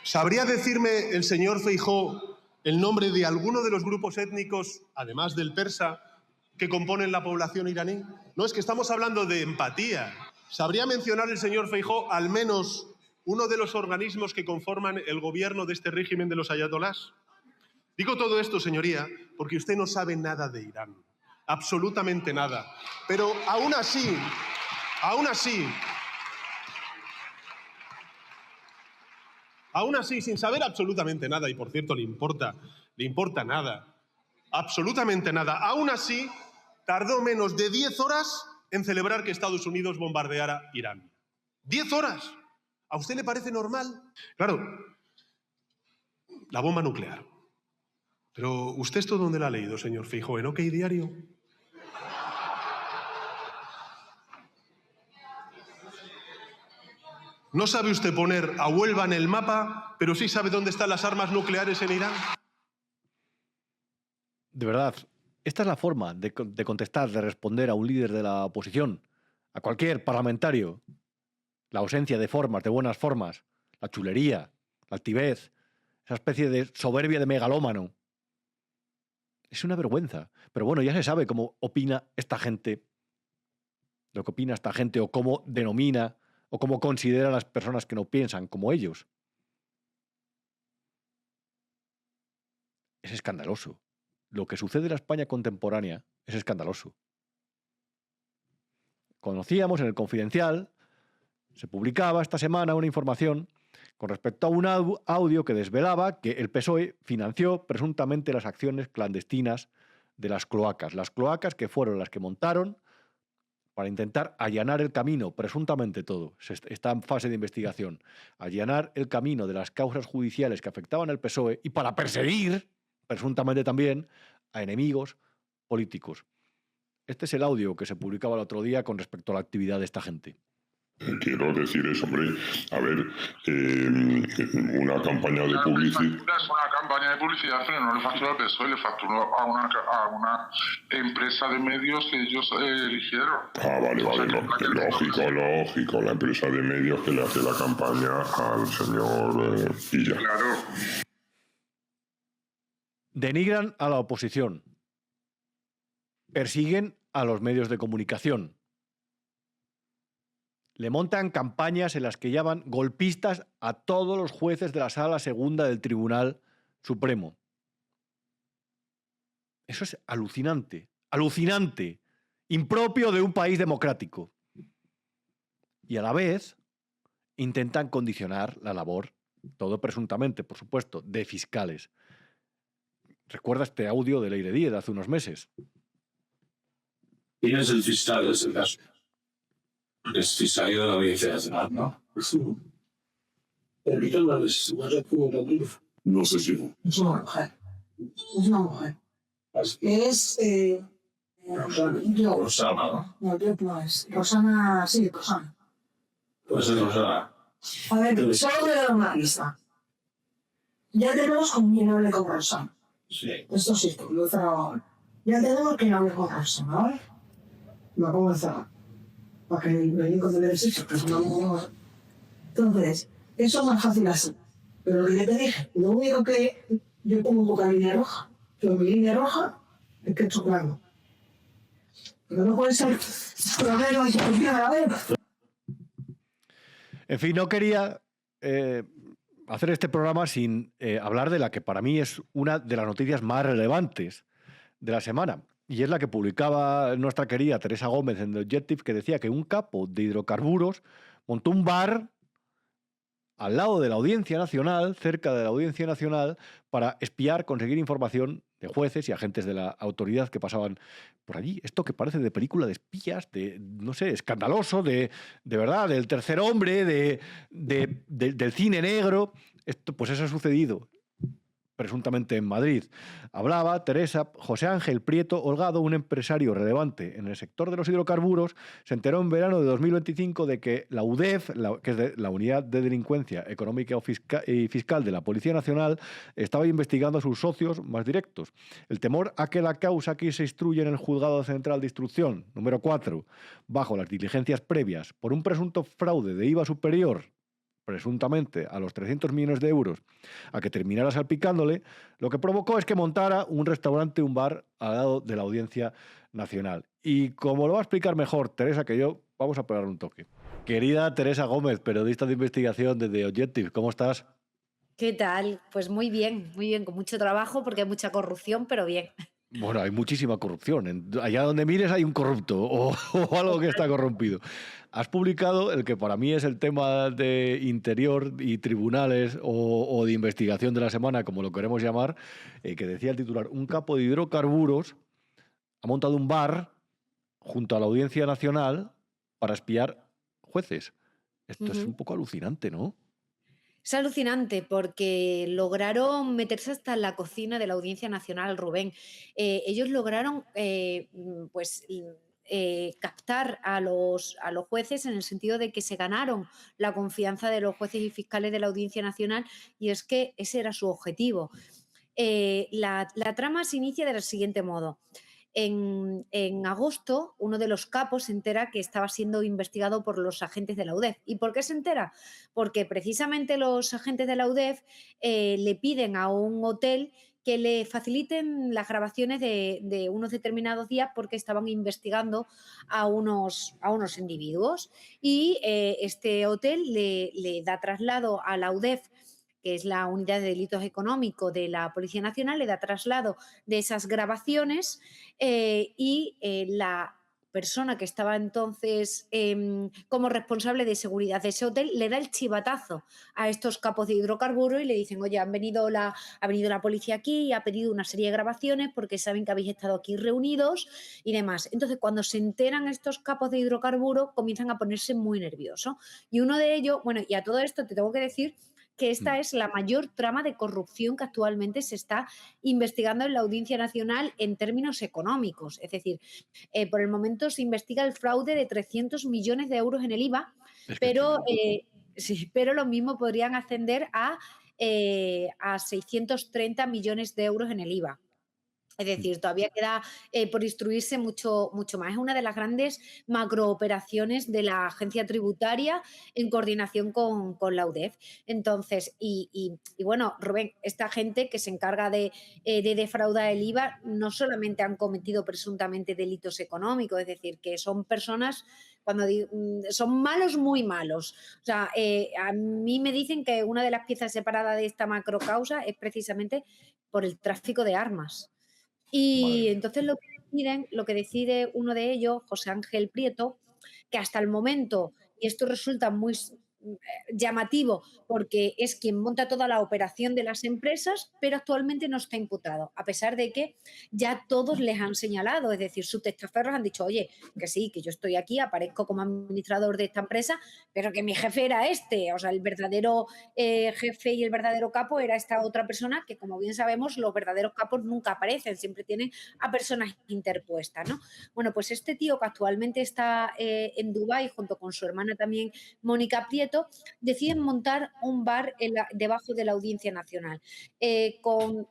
¿Sabría decirme el señor Feijóo el nombre de alguno de los grupos étnicos, además del persa, que componen la población iraní? No, es que estamos hablando de empatía. ¿Sabría mencionar el señor Feijóo al menos uno de los organismos que conforman el gobierno de este régimen de los ayatolás? Digo todo esto, señoría, porque usted no sabe nada de Irán. Absolutamente nada. Pero aún así, sin saber absolutamente nada, y por cierto le importa nada, absolutamente nada, aún así tardó menos de 10 horas en celebrar que Estados Unidos bombardeara Irán. 10 horas. ¿A usted le parece normal? Claro, la bomba nuclear. Pero ¿usted esto dónde lo ha leído, señor Feijóo? ¿En OK Diario? ¿No sabe usted poner a Huelva en el mapa, pero sí sabe dónde están las armas nucleares en Irán? De verdad, esta es la forma de contestar, de responder a un líder de la oposición, a cualquier parlamentario. La ausencia de formas, de buenas formas, la chulería, la altivez, esa especie de soberbia de megalómano. Es una vergüenza. Pero bueno, ya se sabe cómo opina esta gente, lo que opina esta gente, o cómo denomina, o cómo considera a las personas que no piensan como ellos. Es escandaloso. Lo que sucede en la España contemporánea es escandaloso. Conocíamos en El Confidencial, se publicaba esta semana una información con respecto a un audio que desvelaba que el PSOE financió presuntamente las acciones clandestinas de las cloacas que fueron las que montaron para intentar allanar el camino, presuntamente todo, está en fase de investigación, allanar el camino de las causas judiciales que afectaban al PSOE y para perseguir, presuntamente también, a enemigos políticos. Este es el audio que se publicaba el otro día con respecto a la actividad de esta gente. Quiero decir eso, hombre. A ver, una campaña de publicidad. Es una campaña de publicidad, pero no le facturó al PSOE, le facturó a una empresa de medios que ellos eligieron. Ah, vale, lógico. La empresa de medios que le hace la campaña al señor Illa. Claro. Denigran a la oposición. Persiguen a los medios de comunicación. Le montan campañas en las que llaman golpistas a todos los jueces de la Sala Segunda del Tribunal Supremo. Eso es alucinante, impropio de un país democrático. Y a la vez intentan condicionar la labor, todo presuntamente, por supuesto, de fiscales. ¿Recuerda este audio de Leire Díez de hace unos meses? ¿Quién es el fiscal de ese caso? Es fiscal de la Audiencia Nacional, ¿no? Sí. No sé si... Es una mujer. Es... Rosana, ¿no? No, no es. Rosana, sí, Rosana. Puede ser Rosana. A ver, solo voy a dar una pista. Ya tenemos con quien hable con Rosana. Sí. Esto sí, lo he cerrado ahora. Ya tenemos quien hable con Rosana, ¿vale? Lo acabo de cerrar. Para que me digan con el sexo, que es una mujer. Entonces, eso es más fácil así. Pero lo que ya te dije, lo único que yo pongo poca línea roja, pero mi línea roja es que esto claro. Pero no puede ser problema y que a ver. En fin, no quería hacer este programa sin hablar de la que para mí es una de las noticias más relevantes de la semana. Y es la que publicaba nuestra querida Teresa Gómez en The Objective, que decía que un capo de hidrocarburos montó un bar al lado de la Audiencia Nacional, cerca de la Audiencia Nacional, para espiar, conseguir información de jueces y agentes de la autoridad que pasaban por allí. Esto que parece de película de espías, de, no sé, escandaloso, de verdad, del tercer hombre, del cine negro. Esto, pues eso ha sucedido presuntamente en Madrid. Hablaba Teresa, José Ángel Prieto Holgado, un empresario relevante en el sector de los hidrocarburos, se enteró en verano de 2025 de que la UDEF, que es la Unidad de Delincuencia Económica y Fiscal de la Policía Nacional, estaba investigando a sus socios más directos. El temor a que la causa que se instruye en el Juzgado Central de Instrucción, número 4, bajo las diligencias previas por un presunto fraude de IVA superior presuntamente a los 300 millones de euros, a que terminara salpicándole, lo que provocó es que montara un restaurante, un bar al lado de la Audiencia Nacional. Y como lo va a explicar mejor Teresa que yo, vamos a pegar un toque. Querida Teresa Gómez, periodista de investigación de The Objective, ¿cómo estás? ¿Qué tal? Pues muy bien, con mucho trabajo porque hay mucha corrupción, pero bien. Bueno, hay muchísima corrupción. Allá donde mires hay un corrupto o algo que está corrompido. Has publicado el que para mí es el tema de interior y tribunales o de investigación de la semana, como lo queremos llamar, que decía el titular, un capo de hidrocarburos ha montado un bar junto a la Audiencia Nacional para espiar jueces. Esto es un poco alucinante, ¿no? Es alucinante porque lograron meterse hasta en la cocina de la Audiencia Nacional, Rubén. Ellos lograron captar a los jueces en el sentido de que se ganaron la confianza de los jueces y fiscales de la Audiencia Nacional, y es que ese era su objetivo. La trama se inicia del siguiente modo. En agosto, uno de los capos se entera que estaba siendo investigado por los agentes de la UDEF. ¿Y por qué se entera? Porque precisamente los agentes de la UDEF le piden a un hotel que le faciliten las grabaciones de unos determinados días porque estaban investigando a unos individuos. Y este hotel le da traslado a la UDEF, que es la Unidad de Delitos Económicos de la Policía Nacional, le da traslado de esas grabaciones y la persona que estaba entonces como responsable de seguridad de ese hotel le da el chivatazo a estos capos de hidrocarburos y le dicen, oye, ha venido la policía aquí y ha pedido una serie de grabaciones porque saben que habéis estado aquí reunidos y demás. Entonces, cuando se enteran estos capos de hidrocarburos, comienzan a ponerse muy nerviosos. Y uno de ellos, bueno, y a todo esto te tengo que decir que esta es la mayor trama de corrupción que actualmente se está investigando en la Audiencia Nacional en términos económicos. Es decir, por el momento se investiga el fraude de 300 millones de euros en el IVA, pero lo mismo podrían ascender a 630 millones de euros en el IVA. Es decir, todavía queda por instruirse mucho más. Es una de las grandes macrooperaciones de la agencia tributaria en coordinación con la UDEF. Entonces, y bueno, Rubén, esta gente que se encarga de defraudar el IVA no solamente han cometido presuntamente delitos económicos, es decir, que son personas, son malos, muy malos. O sea, a mí me dicen que una de las piezas separadas de esta macrocausa es precisamente por el tráfico de armas. Y entonces lo que decide uno de ellos, José Ángel Prieto, que hasta el momento, y esto resulta muy llamativo porque es quien monta toda la operación de las empresas, pero actualmente no está imputado, a pesar de que ya todos les han señalado, es decir, sus testaferros han dicho, oye, que sí, que yo estoy aquí, aparezco como administrador de esta empresa, pero que mi jefe era este, o sea, el verdadero jefe y el verdadero capo era esta otra persona que, como bien sabemos, los verdaderos capos nunca aparecen, siempre tienen a personas interpuestas, ¿no? Bueno, pues este tío que actualmente está en Dubái junto con su hermana también, Mónica Prieto, deciden montar un bar debajo de la Audiencia Nacional con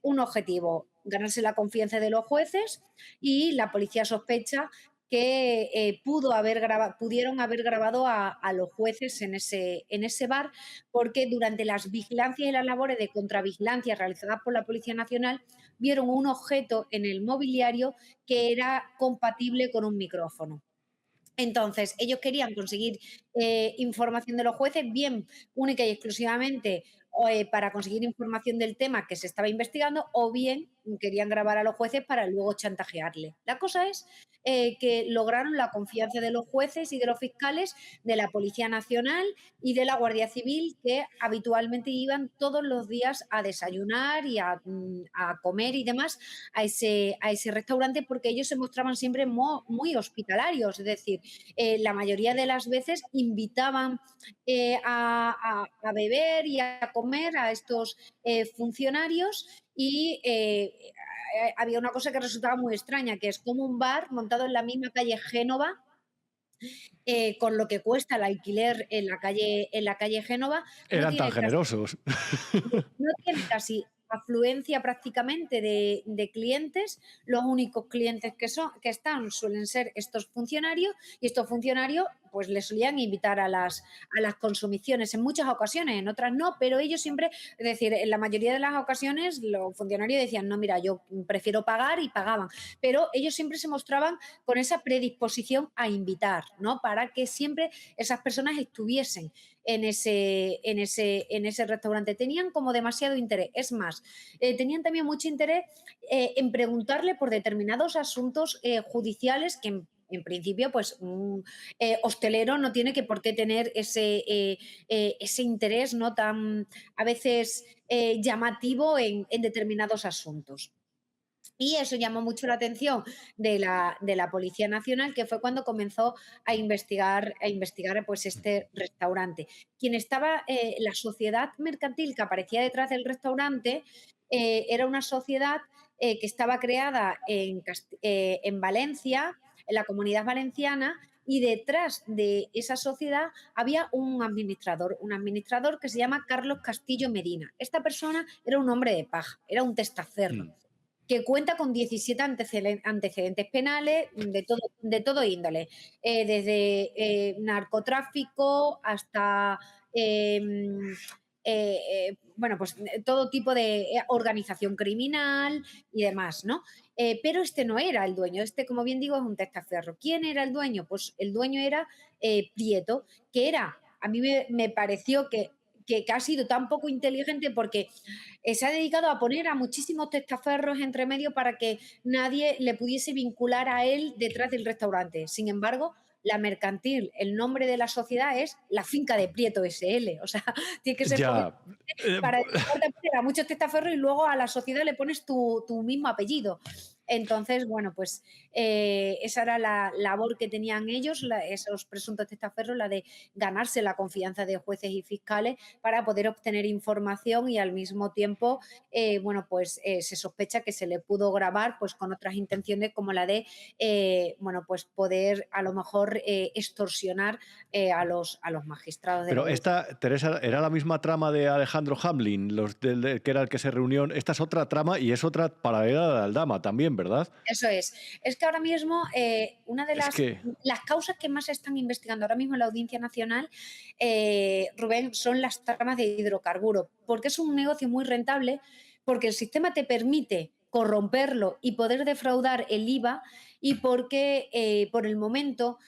un objetivo, ganarse la confianza de los jueces, y la policía sospecha que pudieron haber grabado a los jueces en ese bar, porque durante las vigilancias y las labores de contravigilancia realizadas por la Policía Nacional vieron un objeto en el mobiliario que era compatible con un micrófono. Entonces, ellos querían conseguir información de los jueces, bien única y exclusivamente para conseguir información del tema que se estaba investigando, o bien querían grabar a los jueces para luego chantajearle. La cosa es que lograron la confianza de los jueces y de los fiscales, de la Policía Nacional y de la Guardia Civil, que habitualmente iban todos los días a desayunar y a comer y demás a ese restaurante, porque ellos se mostraban siempre muy hospitalarios, es decir, la mayoría de las veces invitaban a beber y a comer a estos funcionarios, y había una cosa que resultaba muy extraña, que es como un bar montado en la misma calle Génova, con lo que cuesta el alquiler en la calle Génova. Eran tan generosos. No tiene casi afluencia prácticamente de clientes. Los únicos clientes que están suelen ser estos funcionarios, y estos funcionarios pues les solían invitar a las consumiciones en muchas ocasiones, en otras no, pero ellos siempre, es decir, en la mayoría de las ocasiones los funcionarios decían, no, mira, yo prefiero pagar, y pagaban, pero ellos siempre se mostraban con esa predisposición a invitar, ¿no? Para que siempre esas personas estuviesen en ese restaurante. Tenían como demasiado interés. Es más, tenían también mucho interés en preguntarle por determinados asuntos judiciales que en principio, pues un hostelero no tiene por qué tener ese interés, ¿no?, tan a veces llamativo en determinados asuntos. Y eso llamó mucho la atención de la Policía Nacional, que fue cuando comenzó a investigar pues, este restaurante. Quien estaba, la sociedad mercantil que aparecía detrás del restaurante, era una sociedad que estaba creada en Valencia, en la Comunidad Valenciana, y detrás de esa sociedad había un administrador que se llama Carlos Castillo Medina. Esta persona era un hombre de paja, era un testaferro que cuenta con 17 antecedentes penales de todo índole, desde narcotráfico hasta bueno, pues todo tipo de organización criminal y demás, ¿no? Pero este no era el dueño, este, como bien digo, es un testaferro. ¿Quién era el dueño? Pues el dueño era Prieto, que era, a mí me pareció que ha sido tan poco inteligente porque se ha dedicado a poner a muchísimos testaferros entre medio para que nadie le pudiese vincular a él detrás del restaurante. Sin embargo, la mercantil, el nombre de la sociedad es la Finca de Prieto SL. O sea, tiene que ser para poner a muchos testaferros y luego a la sociedad le pones tu mismo apellido. Entonces, bueno, pues esa era la labor que tenían ellos, esos presuntos testaferros, la de ganarse la confianza de jueces y fiscales para poder obtener información y al mismo tiempo, bueno, pues se sospecha que se le pudo grabar pues con otras intenciones como la de, bueno, pues poder a lo mejor extorsionar a los magistrados. Pero esta, Teresa, era la misma trama de Alejandro Hamlin, que era el que se reunió. Esta es otra trama y es otra paralela de Aldama también, ¿verdad? Eso es. Es que ahora mismo una de las causas que más se están investigando ahora mismo en la Audiencia Nacional, Rubén, son las tramas de hidrocarburos, porque es un negocio muy rentable, porque el sistema te permite corromperlo y poder defraudar el IVA y porque por el momento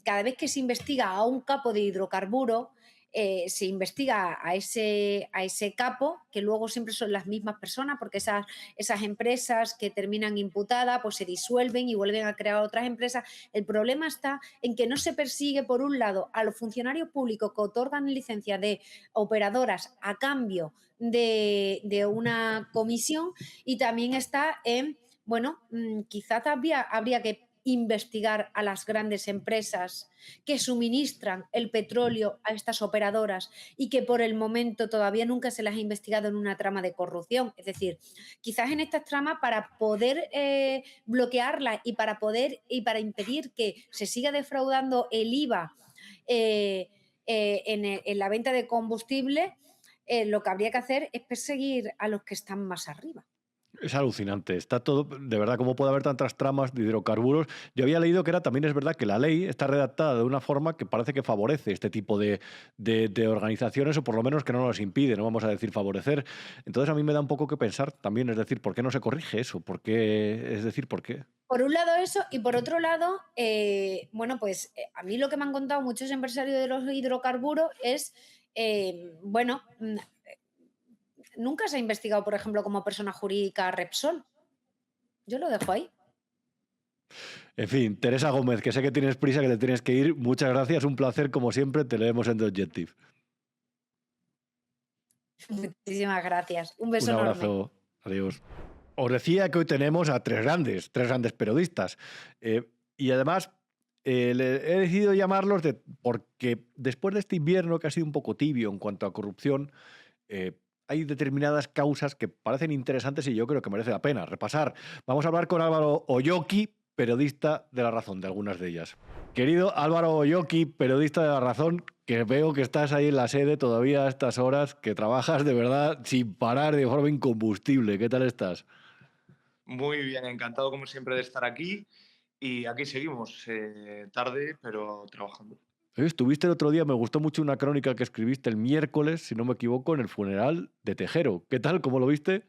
cada vez que se investiga a un capo de hidrocarburo, se investiga a ese capo, que luego siempre son las mismas personas, porque esas empresas que terminan imputadas pues se disuelven y vuelven a crear otras empresas. El problema está en que no se persigue, por un lado, a los funcionarios públicos que otorgan licencias de operadoras a cambio de una comisión, y también está en, bueno, quizás habría que investigar a las grandes empresas que suministran el petróleo a estas operadoras y que por el momento todavía nunca se las ha investigado en una trama de corrupción. Es decir, quizás en estas tramas, para poder bloquearlas y para impedir que se siga defraudando el IVA en la venta de combustible, lo que habría que hacer es perseguir a los que están más arriba. Es alucinante, está todo, de verdad, cómo puede haber tantas tramas de hidrocarburos. Yo había leído que también es verdad que la ley está redactada de una forma que parece que favorece este tipo de organizaciones, o por lo menos que no nos impide, no vamos a decir favorecer. Entonces a mí me da un poco que pensar también, es decir, ¿por qué no se corrige eso? ¿Por qué? Es decir, ¿por qué? Por un lado eso, y por otro lado, bueno, pues a mí lo que me han contado muchos empresarios de los hidrocarburos es, bueno, nunca se ha investigado, por ejemplo, como persona jurídica Repsol. Yo lo dejo ahí. En fin, Teresa Gómez, que sé que tienes prisa, que te tienes que ir. Muchas gracias, un placer, como siempre, te leemos en The Objective. Muchísimas gracias. Un beso enorme. Un abrazo. Adiós. Os decía que hoy tenemos a tres grandes periodistas. Y además, he decidido llamarlos porque después de este invierno, que ha sido un poco tibio en cuanto a corrupción, hay determinadas causas que parecen interesantes y yo creo que merece la pena repasar. Vamos a hablar con Álvaro Oyoki, periodista de La Razón, de algunas de ellas. Querido Álvaro Oyoki, periodista de La Razón, que veo que estás ahí en la sede todavía a estas horas, que trabajas de verdad sin parar, de forma incombustible. ¿Qué tal estás? Muy bien, encantado como siempre de estar aquí, y aquí seguimos, tarde, pero trabajando. Estuviste el otro día, me gustó mucho una crónica que escribiste el miércoles, si no me equivoco, en el funeral de Tejero. ¿Qué tal? ¿Cómo lo viste?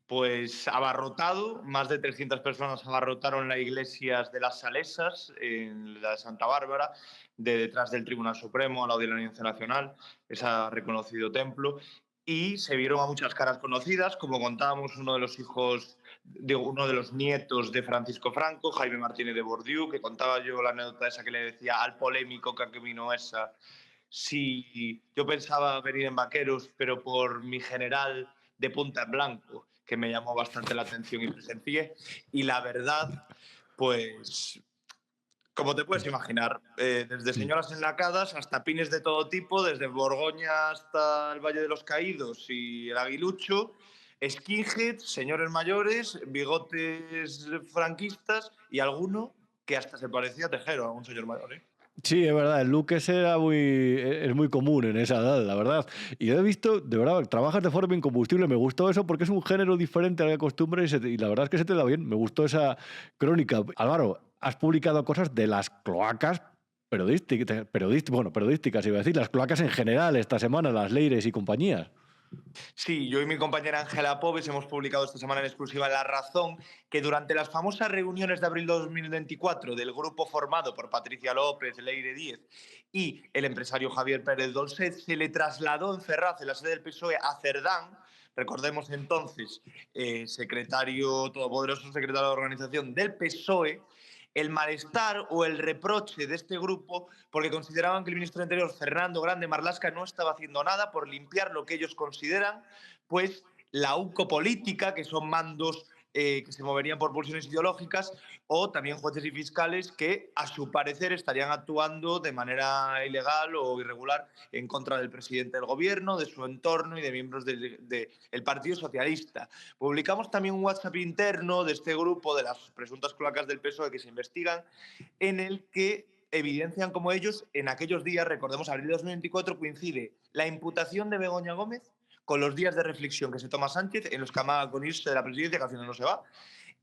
Pues abarrotado, más de 300 personas abarrotaron las iglesias de las Salesas, en la de Santa Bárbara, detrás del Tribunal Supremo, al lado de la Audiencia Nacional, ese reconocido templo, y se vieron a muchas caras conocidas, como contábamos, uno de los nietos de Francisco Franco, Jaime Martínez de Bourdieu, que contaba yo la anécdota esa que le decía al polémico Caquemino esa, si yo pensaba venir en vaqueros, pero por mi general de punta en blanco, que me llamó bastante la atención y presencié. Y la verdad, pues, como te puedes imaginar, desde señoras enlacadas hasta pines de todo tipo, desde Borgoña hasta el Valle de los Caídos y el Aguilucho, skinheads, señores mayores, bigotes franquistas y alguno que hasta se parecía a Tejero, a un señor mayor, ¿eh? Sí, es verdad, el look ese es muy común en esa edad, la verdad. Y yo he visto, de verdad, trabajas de forma incombustible. Me gustó eso porque es un género diferente al que acostumbras y la verdad es que se te da bien. Me gustó esa crónica. Álvaro, has publicado cosas de las cloacas periodísticas, iba a decir, las cloacas en general esta semana, las Leires y compañías. Sí, yo y mi compañera Ángela Pobes hemos publicado esta semana en exclusiva en La Razón que durante las famosas reuniones de abril de 2024 del grupo formado por Patricia López, Leire Díez y el empresario Javier Pérez Dolcet se le trasladó en Ferraz, en la sede del PSOE, a Cerdán. Recordemos entonces, todopoderoso secretario de organización del PSOE, el malestar o el reproche de este grupo porque consideraban que el ministro de Interior, Fernando Grande Marlaska, no estaba haciendo nada por limpiar lo que ellos consideran pues la UCO política, que son mandos que se moverían por pulsiones ideológicas, o también jueces y fiscales que, a su parecer, estarían actuando de manera ilegal o irregular en contra del presidente del gobierno, de su entorno y de miembros del Partido Socialista. Publicamos también un WhatsApp interno de este grupo, de las presuntas cloacas del PSOE que se investigan, en el que evidencian como ellos, en aquellos días, recordemos, abril de 2024, coincide la imputación de Begoña Gómez con los días de reflexión que se toma Sánchez, en los que amaga con irse de la presidencia, que al final no se va.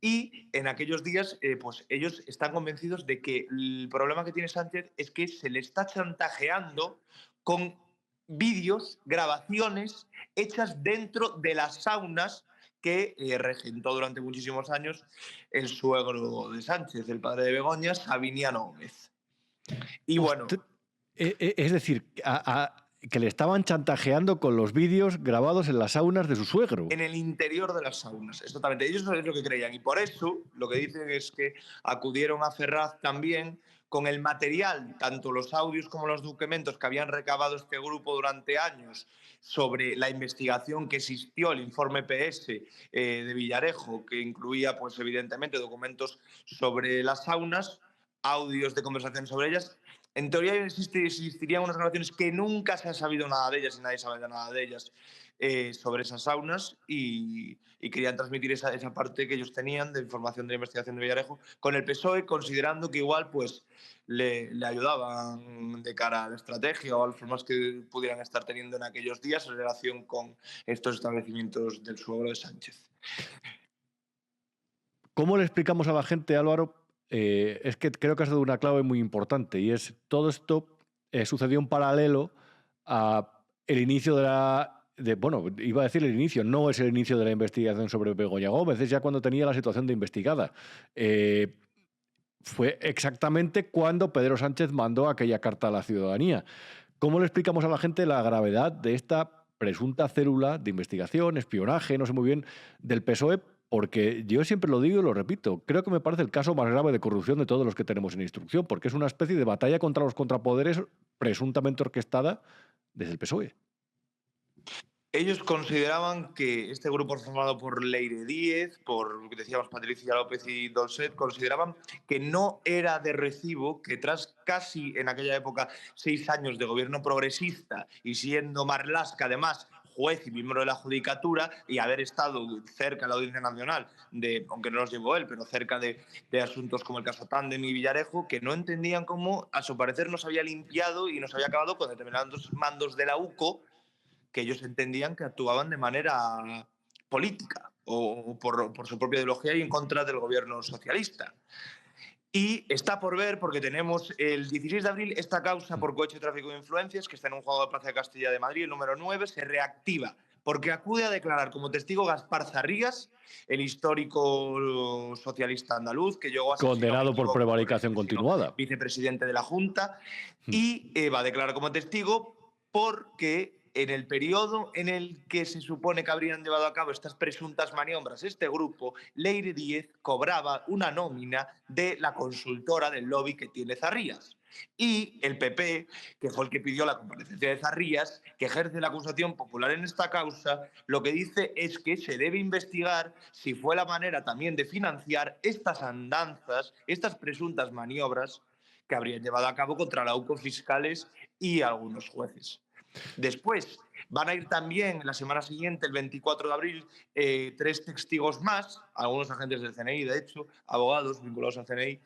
Y en aquellos días, pues ellos están convencidos de que el problema que tiene Sánchez es que se le está chantajeando con vídeos, grabaciones hechas dentro de las saunas que regentó durante muchísimos años el suegro de Sánchez, el padre de Begoña, Sabiniano Gómez. Y bueno... Es decir, que le estaban chantajeando con los vídeos grabados en las saunas de su suegro. En el interior de las saunas, exactamente. Ellos es lo que creían. Y por eso lo que dicen es que acudieron a Ferraz también con el material, tanto los audios como los documentos que habían recabado este grupo durante años sobre la investigación que existió, el informe PS de Villarejo, que incluía, pues evidentemente, documentos sobre las saunas, audios de conversaciones sobre ellas. En teoría existirían unas grabaciones que nunca se ha sabido nada de ellas y nadie sabe nada de ellas sobre esas saunas y querían transmitir esa parte que ellos tenían de información de la investigación de Villarejo con el PSOE, considerando que igual pues le ayudaban de cara a la estrategia o a las formas que pudieran estar teniendo en aquellos días en relación con estos establecimientos del suegro de Sánchez. ¿Cómo le explicamos a la gente, Álvaro? Es que creo que has dado una clave muy importante y es todo esto sucedió en paralelo a el inicio iba a decir el inicio, no es el inicio de la investigación sobre Begoña Gómez, es ya cuando tenía la situación de investigada. Fue exactamente cuando Pedro Sánchez mandó aquella carta a la ciudadanía. ¿Cómo le explicamos a la gente la gravedad de esta presunta célula de investigación, espionaje, no sé muy bien, del PSOE? Porque yo siempre lo digo y lo repito, creo que me parece el caso más grave de corrupción de todos los que tenemos en instrucción, porque es una especie de batalla contra los contrapoderes presuntamente orquestada desde el PSOE. Ellos consideraban que este grupo formado por Leire Díez, por, decíamos, Patricia López y Dolcet, consideraban que no era de recibo que tras casi, en aquella época, 6 años de gobierno progresista y siendo Marlaska, además, juez y miembro de la Judicatura y haber estado cerca de la Audiencia Nacional, aunque no los llevó él, pero cerca de asuntos como el caso Tándem y Villarejo, que no entendían cómo, a su parecer, nos había limpiado y nos había acabado con determinados mandos de la UCO que ellos entendían que actuaban de manera política o por su propia ideología y en contra del gobierno socialista. Y está por ver, porque tenemos el 16 de abril esta causa por cohecho y tráfico de influencias, que está en un juzgado de Plaza de Castilla de Madrid, el número 9, se reactiva, porque acude a declarar como testigo Gaspar Zarrías, el histórico socialista andaluz, que llegó a ser condenado por prevaricación continuada, vicepresidente de la Junta, y va a declarar como testigo porque en el periodo en el que se supone que habrían llevado a cabo estas presuntas maniobras, este grupo, Leire Díez cobraba una nómina de la consultora del lobby que tiene Zarrías. Y el PP, que fue el que pidió la comparecencia de Zarrías, que ejerce la acusación popular en esta causa, lo que dice es que se debe investigar si fue la manera también de financiar estas andanzas, estas presuntas maniobras que habrían llevado a cabo contra la UCO fiscales y algunos jueces. Después van a ir también la semana siguiente, el 24 de abril, 3 testigos más, algunos agentes del CNI, de hecho, abogados vinculados al CNI,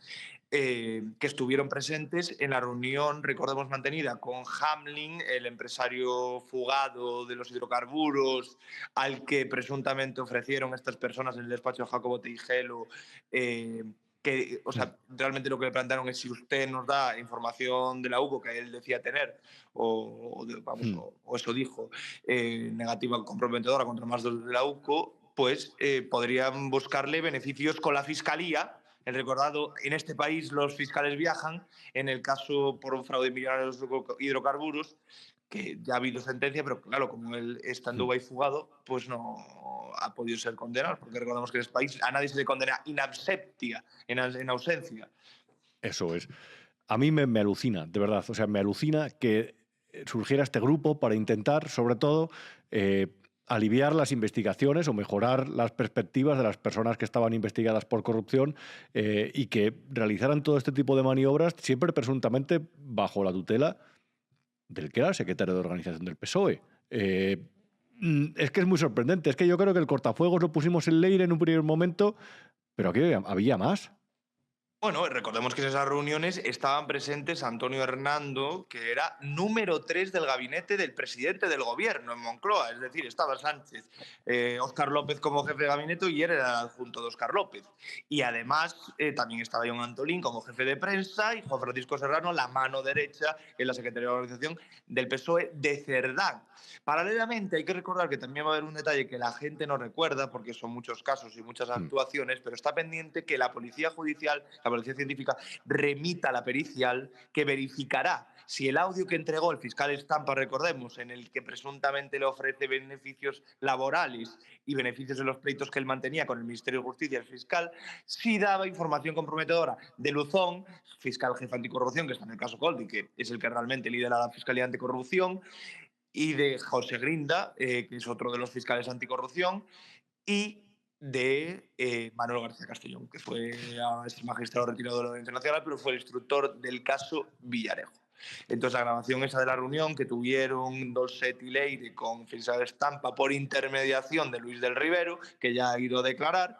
que estuvieron presentes en la reunión, recordemos, mantenida con Hamlin, el empresario fugado de los hidrocarburos, al que presuntamente ofrecieron estas personas en el despacho de Jacobo Teijelo, que, o sea, realmente lo que le plantearon es: si usted nos da información de la UCO que él decía tener, o eso dijo, negativa comprometedora contra más de la UCO, pues podrían buscarle beneficios con la Fiscalía. El recordado, en este país los fiscales viajan, en el caso por un fraude millonario de los hidrocarburos, que ya ha habido sentencia, pero claro, como él está en Dubái fugado, pues no ha podido ser condenado, porque recordamos que en este país a nadie se le condena in absentia, en ausencia. Eso es. A mí me alucina, de verdad. O sea, me alucina que surgiera este grupo para intentar, sobre todo, aliviar las investigaciones o mejorar las perspectivas de las personas que estaban investigadas por corrupción, y que realizaran todo este tipo de maniobras siempre presuntamente bajo la tutela del que era el secretario de organización del PSOE. Es que es muy sorprendente. Es que yo creo que el cortafuegos lo pusimos en Leire en un primer momento, pero aquí había más. Bueno, recordemos que en esas reuniones estaban presentes Antonio Hernando, que era número 3 del gabinete del presidente del gobierno en Moncloa. Es decir, estaba Sánchez, Óscar López como jefe de gabinete y él era el adjunto de Óscar López. Y además también estaba John Antolín como jefe de prensa y Juan Francisco Serrano, la mano derecha en la Secretaría de Organización del PSOE de Cerdán. Paralelamente, hay que recordar que también va a haber un detalle que la gente no recuerda, porque son muchos casos y muchas actuaciones, pero está pendiente que la Policía Judicial, la Policía Científica, remita la pericial que verificará si el audio que entregó el fiscal Estampa, recordemos, en el que presuntamente le ofrece beneficios laborales y beneficios en los pleitos que él mantenía con el Ministerio de Justicia y el fiscal, si daba información comprometedora de Luzón, fiscal jefe anticorrupción, que está en el caso Coldi, que es el que realmente lidera la Fiscalía Anticorrupción, y de José Grinda, que es otro de los fiscales anticorrupción, y de Manuel García Castellón, que fue magistrado retirado de la Audiencia Nacional, pero fue el instructor del caso Villarejo. Entonces, la grabación esa de la reunión que tuvieron Dolcet y Leire con fiscal Estampa por intermediación de Luis del Rivero, que ya ha ido a declarar,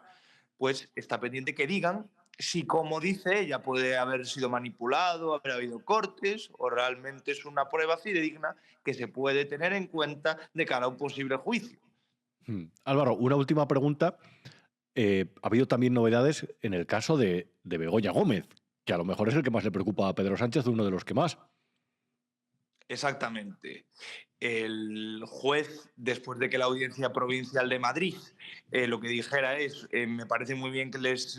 pues está pendiente que digan si, como dice ella, puede haber sido manipulado, haber habido cortes, o realmente es una prueba fidedigna que se puede tener en cuenta de cara a un posible juicio. Álvaro, una última pregunta. Ha habido también novedades en el caso de Begoña Gómez, que a lo mejor es el que más le preocupa a Pedro Sánchez, uno de los que más. Exactamente. El juez, después de que la Audiencia Provincial de Madrid lo que dijera es, me parece muy bien que les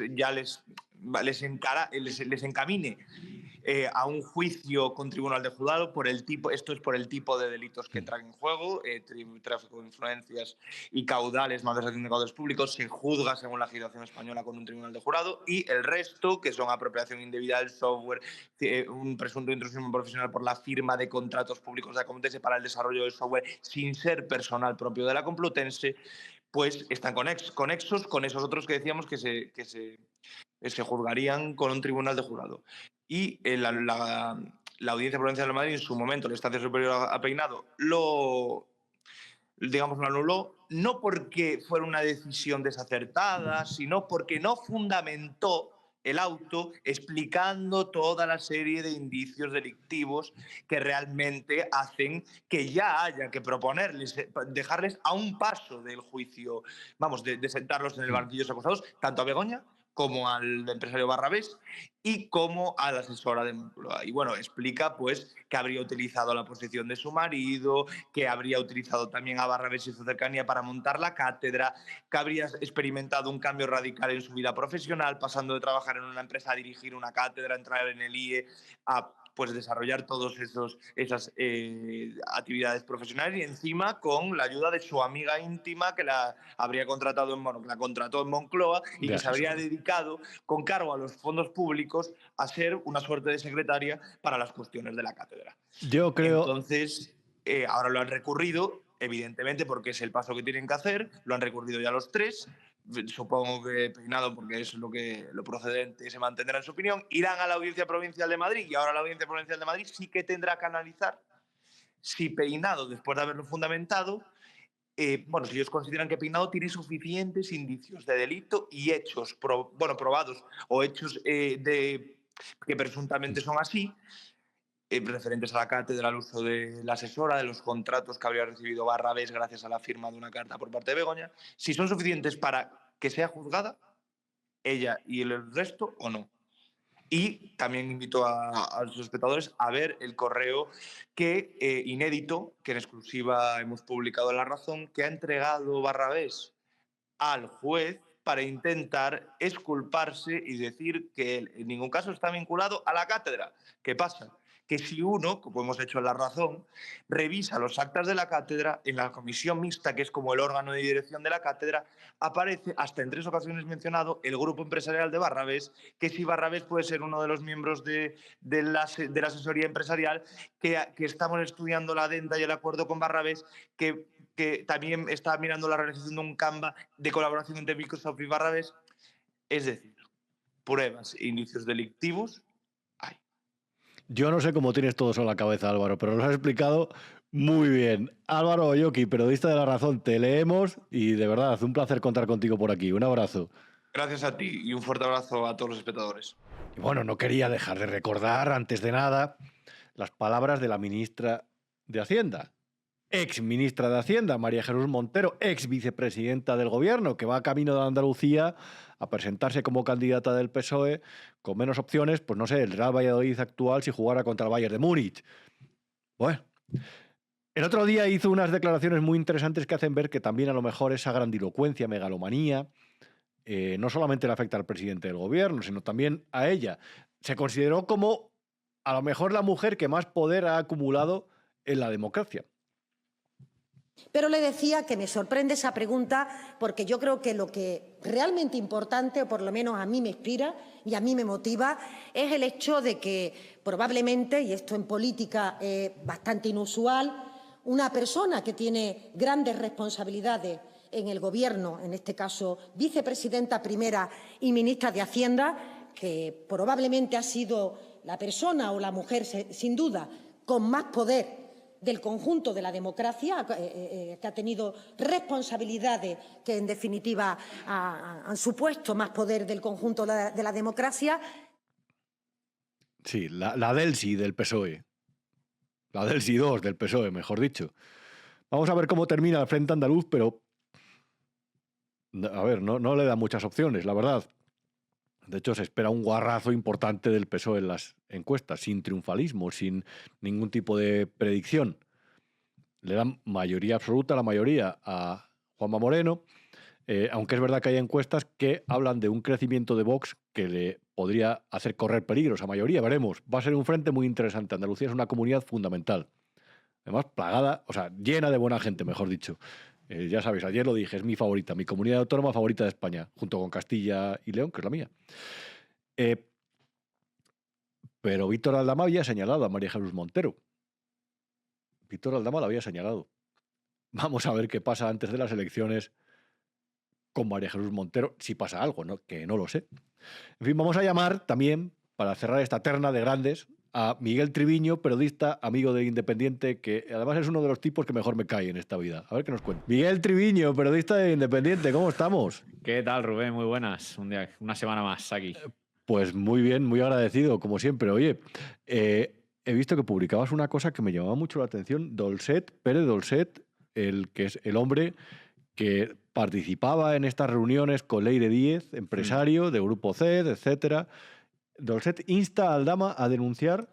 encamine a un juicio con tribunal de juzgado por el tipo, esto es por el tipo de delitos que entran en juego, tráfico de influencias y caudales, malversación de caudales públicos, se juzga según la legislación española con un tribunal de jurado, y el resto, que son apropiación indebida del software, un presunto intrusismo profesional por la firma de contratos públicos de la Complutense para el desarrollo del software sin ser personal propio de la Complutense, pues están conexos con esos otros que decíamos que se juzgarían con un tribunal de jurado. Y la Audiencia Provincial de Madrid, en su momento, la Instancia Superior a Peinado, lo anuló, no porque fuera una decisión desacertada, sino porque no fundamentó el auto explicando toda la serie de indicios delictivos que realmente hacen que ya haya que proponerles, dejarles a un paso del juicio, de sentarlos en el banquillo de los acusados, tanto a Begoña como al empresario Barrabés y como a la asesora de Moncloa. Y bueno, explica pues que habría utilizado la posición de su marido, que habría utilizado también a Barrabés y su cercanía para montar la cátedra, que habría experimentado un cambio radical en su vida profesional, pasando de trabajar en una empresa a dirigir una cátedra, entrar en el IE, a pues desarrollar todas esas actividades profesionales y encima con la ayuda de su amiga íntima que la habría contratado que la contrató en Moncloa y que se habría dedicado con cargo a los fondos públicos a ser una suerte de secretaria para las cuestiones de la cátedra. Yo creo... Entonces, ahora lo han recurrido, evidentemente, porque es el paso que tienen que hacer, lo han recurrido ya los tres. Supongo que Peinado, porque es lo procedente, se mantendrá en su opinión. Irán a la Audiencia Provincial de Madrid y ahora la Audiencia Provincial de Madrid sí que tendrá que analizar si Peinado, después de haberlo fundamentado, si ellos consideran que Peinado tiene suficientes indicios de delito y hechos probados o hechos que presuntamente son así, referentes a la cátedra, al uso de la asesora, de los contratos que habría recibido Barrabés gracias a la firma de una carta por parte de Begoña, si son suficientes para que sea juzgada ella y el resto o no. Y también invito a los espectadores a ver el correo inédito, que en exclusiva hemos publicado en La Razón, que ha entregado Barrabés al juez para intentar exculparse y decir que él en ningún caso está vinculado a la cátedra. ¿Qué pasa? Que si uno, como hemos hecho en La Razón, revisa los actas de la cátedra, en la comisión mixta, que es como el órgano de dirección de la cátedra, aparece, hasta en 3 ocasiones mencionado, el grupo empresarial de Barrabés, que si Barrabés puede ser uno de los miembros de la asesoría empresarial, que estamos estudiando la adenda y el acuerdo con Barrabés, que también está mirando la realización de un Canva de colaboración entre Microsoft y Barrabés. Es decir, pruebas e indicios delictivos. Yo no sé cómo tienes todo eso en la cabeza, Álvaro, pero lo has explicado muy bien. Álvaro Oyoki, periodista de La Razón, te leemos y de verdad, un placer contar contigo por aquí. Un abrazo. Gracias a ti y un fuerte abrazo a todos los espectadores. Y bueno, no quería dejar de recordar, antes de nada, las palabras de la ministra de Hacienda, ex ministra de Hacienda, María Jesús Montero, ex vicepresidenta del Gobierno, que va camino de Andalucía a presentarse como candidata del PSOE con menos opciones, pues no sé, el Real Valladolid actual si jugara contra el Bayern de Múnich. Bueno, el otro día hizo unas declaraciones muy interesantes que hacen ver que también a lo mejor esa grandilocuencia, megalomanía, no solamente le afecta al presidente del Gobierno, sino también a ella. Se consideró como a lo mejor la mujer que más poder ha acumulado en la democracia. Pero le decía que me sorprende esa pregunta porque yo creo que lo que realmente importante, o por lo menos a mí me inspira y a mí me motiva, es el hecho de que probablemente, y esto en política es bastante inusual, una persona que tiene grandes responsabilidades en el Gobierno, en este caso vicepresidenta primera y ministra de Hacienda, que probablemente ha sido la persona o la mujer, sin duda, con más poder del conjunto de la democracia, que ha tenido responsabilidades que, en definitiva, han supuesto más poder del conjunto de la democracia. Sí, la Delsi del PSOE. La Delsi 2 del PSOE, mejor dicho. Vamos a ver cómo termina el Frente Andaluz, pero a ver, no le da muchas opciones, la verdad. De hecho, se espera un guarrazo importante del PSOE en las encuestas, sin triunfalismo, sin ningún tipo de predicción. Le dan mayoría absoluta, la mayoría, a Juanma Moreno, aunque es verdad que hay encuestas que hablan de un crecimiento de Vox que le podría hacer correr peligros a mayoría. Veremos, va a ser un frente muy interesante. Andalucía es una comunidad fundamental. Además, plagada, o sea, llena de buena gente, mejor dicho. Ya sabéis, ayer lo dije, es mi favorita, mi comunidad autónoma favorita de España, junto con Castilla y León, que es la mía. Pero Víctor Aldama había señalado a María Jesús Montero. Víctor Aldama la había señalado. Vamos a ver qué pasa antes de las elecciones con María Jesús Montero, si pasa algo, ¿no? Que no lo sé. En fin, vamos a llamar también, para cerrar esta terna de grandes, a Miguel Triviño, periodista, amigo de Independiente, que además es uno de los tipos que mejor me cae en esta vida. A ver qué nos cuenta. Miguel Triviño, periodista de Independiente, ¿cómo estamos? ¿Qué tal, Rubén? Muy buenas. Una semana más aquí. Pues muy bien, muy agradecido, como siempre. Oye, he visto que publicabas una cosa que me llamaba mucho la atención. Dolcet, Pérez Dolcet, que es el hombre que participaba en estas reuniones con Leire Díez, empresario de Grupo CED, etcétera. Dolcet insta a Aldama a denunciar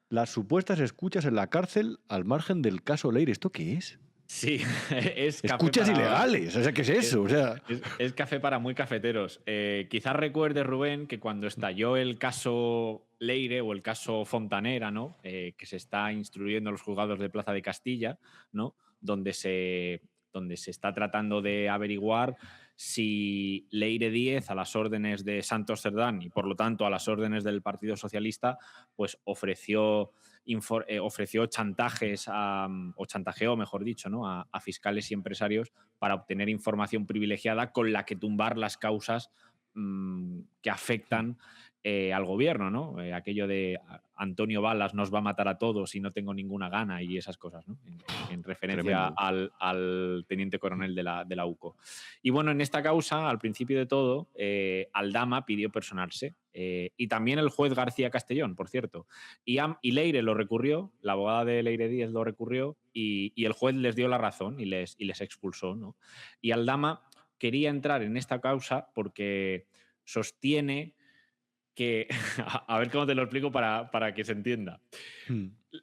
las supuestas escuchas en la cárcel al margen del caso Leire. ¿Esto qué es? Sí, es café Escuchas para... ilegales, o sea, ¿qué es eso? O sea... es café para muy cafeteros. Quizás recuerdes, Rubén, que cuando estalló el caso Leire o el caso Fontanera, ¿no? Que se está instruyendo en los juzgados de Plaza de Castilla, ¿no? Donde se está tratando de averiguar si Leire Díez, a las órdenes de Santos Cerdán y por lo tanto a las órdenes del Partido Socialista, pues ofreció chantajes o chantajeó, mejor dicho, ¿no? a fiscales y empresarios para obtener información privilegiada con la que tumbar las causas que afectan al gobierno, ¿no? Aquello de Antonio Balas nos va a matar a todos y no tengo ninguna gana y esas cosas, ¿no? En referencia al teniente coronel de la UCO. Y bueno, en esta causa, al principio de todo, Aldama pidió personarse y también el juez García Castellón, por cierto. Y Leire lo recurrió, la abogada de Leire Díez lo recurrió y el juez les dio la razón y les expulsó, ¿no? Y Aldama quería entrar en esta causa porque sostiene que, a ver cómo te lo explico para que se entienda.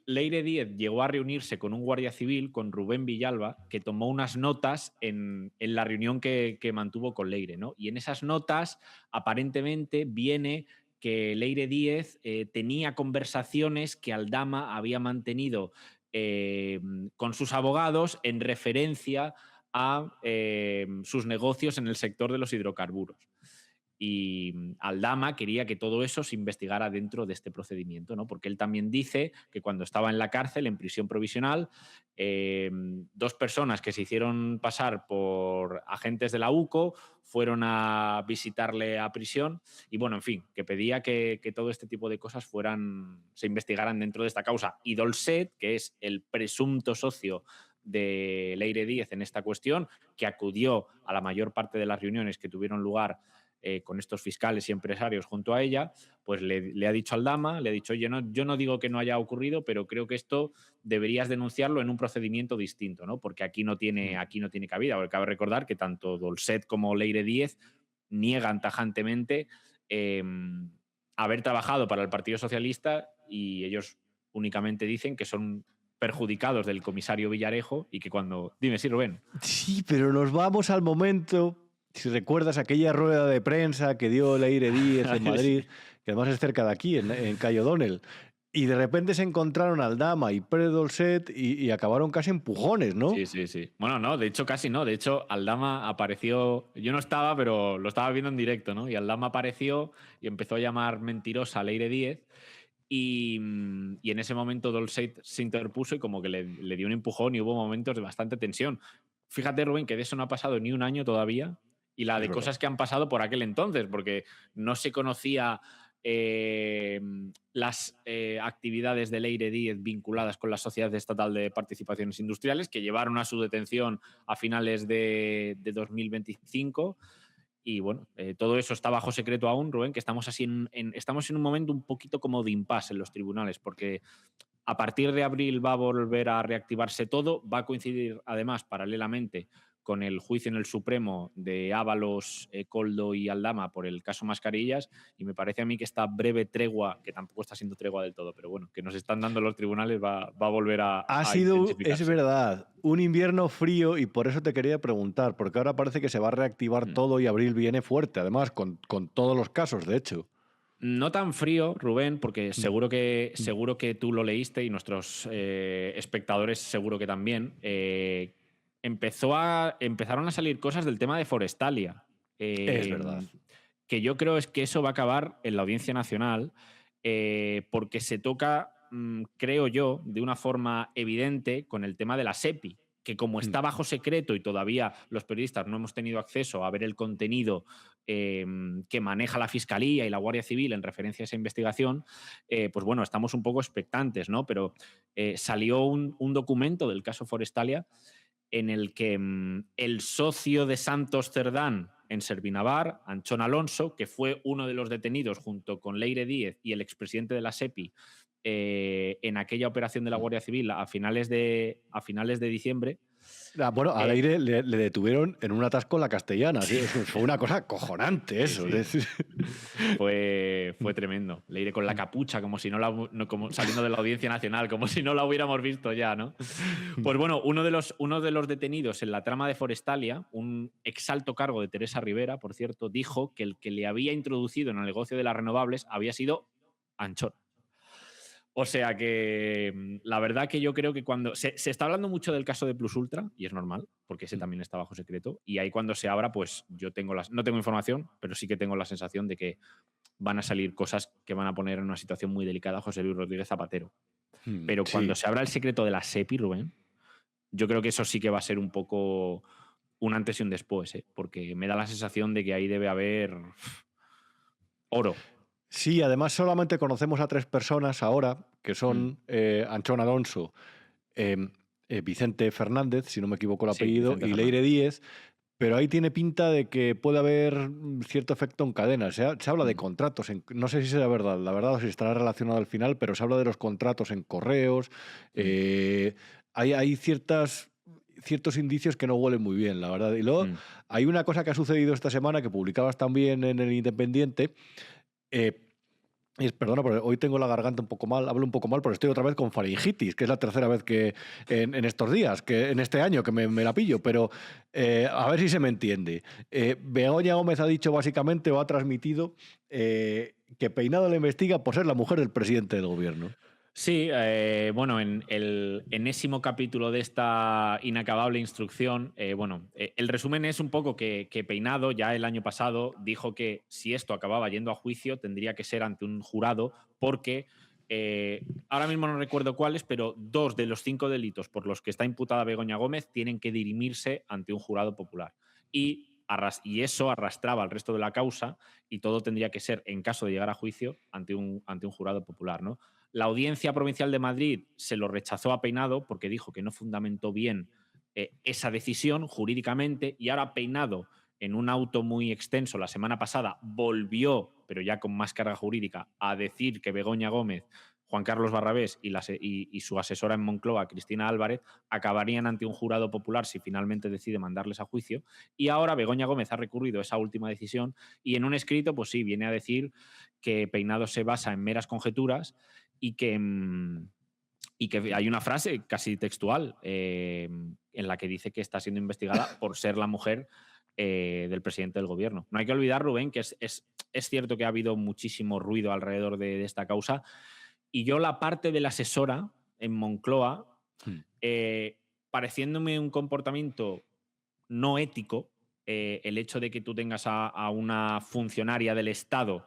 Leire Díez llegó a reunirse con un guardia civil, con Rubén Villalba, que tomó unas notas en la reunión que mantuvo con Leire, ¿no? Y en esas notas, aparentemente, viene que Leire Díez tenía conversaciones que Aldama había mantenido con sus abogados en referencia a sus negocios en el sector de los hidrocarburos. Y Aldama quería que todo eso se investigara dentro de este procedimiento, ¿no? Porque él también dice que cuando estaba en la cárcel, en prisión provisional, dos personas que se hicieron pasar por agentes de la UCO fueron a visitarle a prisión y, bueno, en fin, que pedía que todo este tipo de cosas se investigaran dentro de esta causa. Y Dolcet, que es el presunto socio de Leire Díez en esta cuestión, que acudió a la mayor parte de las reuniones que tuvieron lugar con estos fiscales y empresarios junto a ella, pues le ha dicho a Aldama, le ha dicho, oye, yo no digo que no haya ocurrido, pero creo que esto deberías denunciarlo en un procedimiento distinto, ¿no? Porque aquí no tiene cabida. Porque cabe recordar que tanto Dolcet como Leire Díez niegan tajantemente haber trabajado para el Partido Socialista y ellos únicamente dicen que son perjudicados del comisario Villarejo y que cuando... Dime, sí, Rubén. Sí, pero nos vamos al momento... Si recuerdas aquella rueda de prensa que dio Leire Díez en Madrid, que además es cerca de aquí, en Calle O'Donnell, y de repente se encontraron Aldama y Pere Dolcet y acabaron casi empujones, ¿no? Sí. Bueno, no, de hecho casi no. De hecho, Aldama apareció... Yo no estaba, pero lo estaba viendo en directo, ¿no? Y Aldama apareció y empezó a llamar mentirosa a Leire Díez y en ese momento Dolcet se interpuso y como que le dio un empujón y hubo momentos de bastante tensión. Fíjate, Rubén, que de eso no ha pasado ni un año todavía. Y la de cosas que han pasado por aquel entonces, porque no se conocía las actividades de Leire Díez vinculadas con la Sociedad Estatal de Participaciones Industriales, que llevaron a su detención a finales de 2025. Y bueno, todo eso está bajo secreto aún, Rubén, que estamos en un momento un poquito como de impasse en los tribunales, porque a partir de abril va a volver a reactivarse todo, va a coincidir además paralelamente con el juicio en el Supremo de Ábalos, Koldo y Aldama por el caso Mascarillas, y me parece a mí que esta breve tregua, que tampoco está siendo tregua del todo, pero bueno, que nos están dando los tribunales va a volver a es verdad, un invierno frío y por eso te quería preguntar, porque ahora parece que se va a reactivar todo y abril viene fuerte, además, con todos los casos, de hecho. No tan frío, Rubén, porque seguro que tú lo leíste y nuestros espectadores seguro que también. Empezaron a salir cosas del tema de Forestalia. Es verdad. Que yo creo es que eso va a acabar en la Audiencia Nacional porque se toca, creo yo, de una forma evidente con el tema de la SEPI, que como está bajo secreto y todavía los periodistas no hemos tenido acceso a ver el contenido que maneja la Fiscalía y la Guardia Civil en referencia a esa investigación, pues bueno, estamos un poco expectantes, ¿no? Pero salió un documento del caso Forestalia en el que el socio de Santos Cerdán en Servinavar, Anchón Alonso, que fue uno de los detenidos junto con Leire Díez y el expresidente de la SEPI en aquella operación de la Guardia Civil a finales de diciembre, Bueno, a Leire le detuvieron en un atasco en la Castellana. ¿Sí? Fue una cosa cojonante eso. Sí. Fue tremendo. Leire con la capucha, como si como saliendo de la Audiencia Nacional, como si no la hubiéramos visto ya, ¿no? Pues bueno, uno de los detenidos en la trama de Forestalia, un exalto cargo de Teresa Rivera, por cierto, dijo que el que le había introducido en el negocio de las renovables había sido Anchón. O sea que la verdad que yo creo que cuando... Se está hablando mucho del caso de Plus Ultra, y es normal, porque ese también está bajo secreto, y ahí cuando se abra, pues yo no tengo información, pero sí que tengo la sensación de que van a salir cosas que van a poner en una situación muy delicada a José Luis Rodríguez Zapatero. Pero cuando se abra el secreto de la SEPI, Rubén, yo creo que eso sí que va a ser un poco un antes y un después, porque me da la sensación de que ahí debe haber oro. Sí, además solamente conocemos a 3 personas ahora, que son Anchón Alonso, Vicente Fernández, si no me equivoco el apellido, y Leire Díez, pero ahí tiene pinta de que puede haber cierto efecto en cadena. Se habla de contratos, no sé si será verdad, la verdad, o si estará relacionado al final, pero se habla de los contratos en correos. Hay ciertos indicios que no huelen muy bien, la verdad. Y luego hay una cosa que ha sucedido esta semana que publicabas también en El Independiente. Perdona, porque hoy tengo la garganta un poco mal, hablo un poco mal, porque estoy otra vez con faringitis, que es la tercera vez que en estos días, que en este año que me la pillo, pero a ver si se me entiende. Begoña Gómez ha dicho básicamente, o ha transmitido, que Peinado la investiga por ser la mujer del presidente del gobierno. Sí, bueno, en el enésimo capítulo de esta inacabable instrucción, el resumen es un poco que Peinado ya el año pasado dijo que si esto acababa yendo a juicio tendría que ser ante un jurado porque, ahora mismo no recuerdo cuáles, pero 2 de los 5 delitos por los que está imputada Begoña Gómez tienen que dirimirse ante un jurado popular. Y eso arrastraba al resto de la causa y todo tendría que ser, en caso de llegar a juicio, ante un jurado popular, ¿no? La Audiencia Provincial de Madrid se lo rechazó a Peinado porque dijo que no fundamentó bien esa decisión jurídicamente y ahora Peinado, en un auto muy extenso la semana pasada, volvió, pero ya con más carga jurídica, a decir que Begoña Gómez, Juan Carlos Barrabés y su asesora en Moncloa, Cristina Álvarez, acabarían ante un jurado popular si finalmente decide mandarles a juicio. Y ahora Begoña Gómez ha recurrido esa última decisión y en un escrito, pues sí, viene a decir que Peinado se basa en meras conjeturas y que hay una frase casi textual en la que dice que está siendo investigada por ser la mujer del presidente del gobierno. No hay que olvidar, Rubén, que es cierto que ha habido muchísimo ruido alrededor de esta causa y yo la parte de la asesora en Moncloa, pareciéndome un comportamiento no ético, el hecho de que tú tengas a una funcionaria del Estado,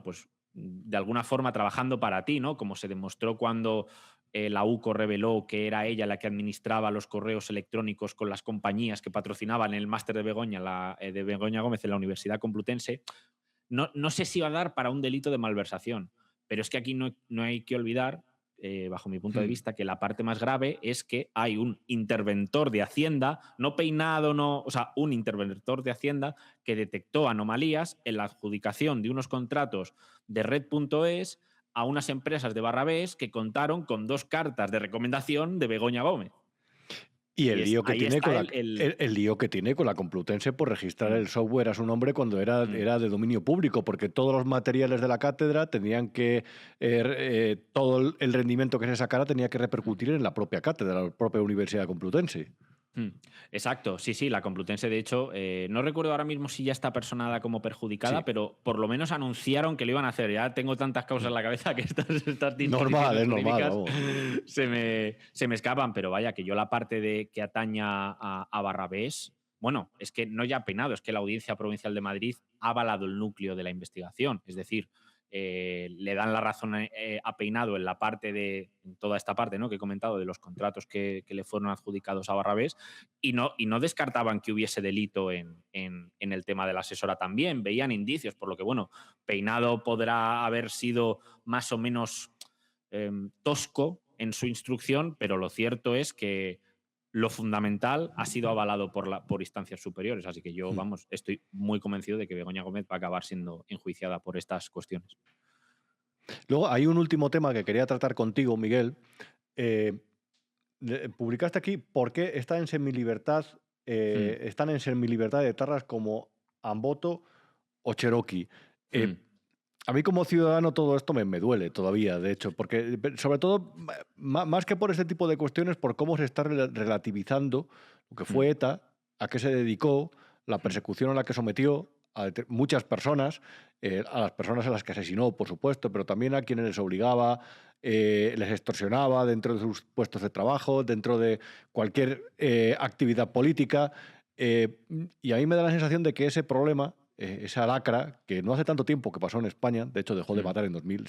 pues de alguna forma trabajando para ti, ¿no? Como se demostró cuando la UCO reveló que era ella la que administraba los correos electrónicos con las compañías que patrocinaban el máster de Begoña Gómez en la Universidad Complutense. No sé si va a dar para un delito de malversación, pero es que aquí no hay que olvidar, bajo mi punto de vista, que la parte más grave es que hay un interventor de Hacienda, no Peinado, un interventor de Hacienda que detectó anomalías en la adjudicación de unos contratos de Red.es a unas empresas de Barrabés que contaron con 2 cartas de recomendación de Begoña Gómez. Y el lío que tiene con la Complutense por registrar el software a su nombre cuando era de dominio público, porque todos los materiales de la cátedra tenían que, todo el rendimiento que se sacara tenía que repercutir en la propia cátedra, la propia Universidad Complutense. Exacto, sí, la Complutense, de hecho, no recuerdo ahora mismo si ya está personada como perjudicada, pero por lo menos anunciaron que lo iban a hacer. Ya tengo tantas causas en la cabeza que estas normal, se me escapan, pero vaya, que yo la parte que ataña a Barrabés, bueno, es que no ya Peinado, es que la Audiencia Provincial de Madrid ha avalado el núcleo de la investigación, es decir, le dan la razón a Peinado en toda esta parte, ¿no?, que he comentado de los contratos que le fueron adjudicados a Barrabés y no descartaban que hubiese delito en el tema de la asesora también. Veían indicios, por lo que, bueno, Peinado podrá haber sido más o menos tosco en su instrucción, pero lo cierto es que lo fundamental ha sido avalado por instancias superiores. Así que yo, estoy muy convencido de que Begoña Gómez va a acabar siendo enjuiciada por estas cuestiones. Luego hay un último tema que quería tratar contigo, Miguel. publicaste aquí por qué están en semilibertad de etarras como Amboto o Cherokee. A mí como ciudadano todo esto me duele todavía, de hecho, porque sobre todo, más que por este tipo de cuestiones, por cómo se está relativizando lo que fue ETA, a qué se dedicó, la persecución a la que sometió a muchas personas, a las personas a las que asesinó, por supuesto, pero también a quienes les obligaba, les extorsionaba dentro de sus puestos de trabajo, dentro de cualquier actividad política. Y a mí me da la sensación de que ese problema, esa lacra, que no hace tanto tiempo que pasó en España, de hecho dejó de matar en 2000,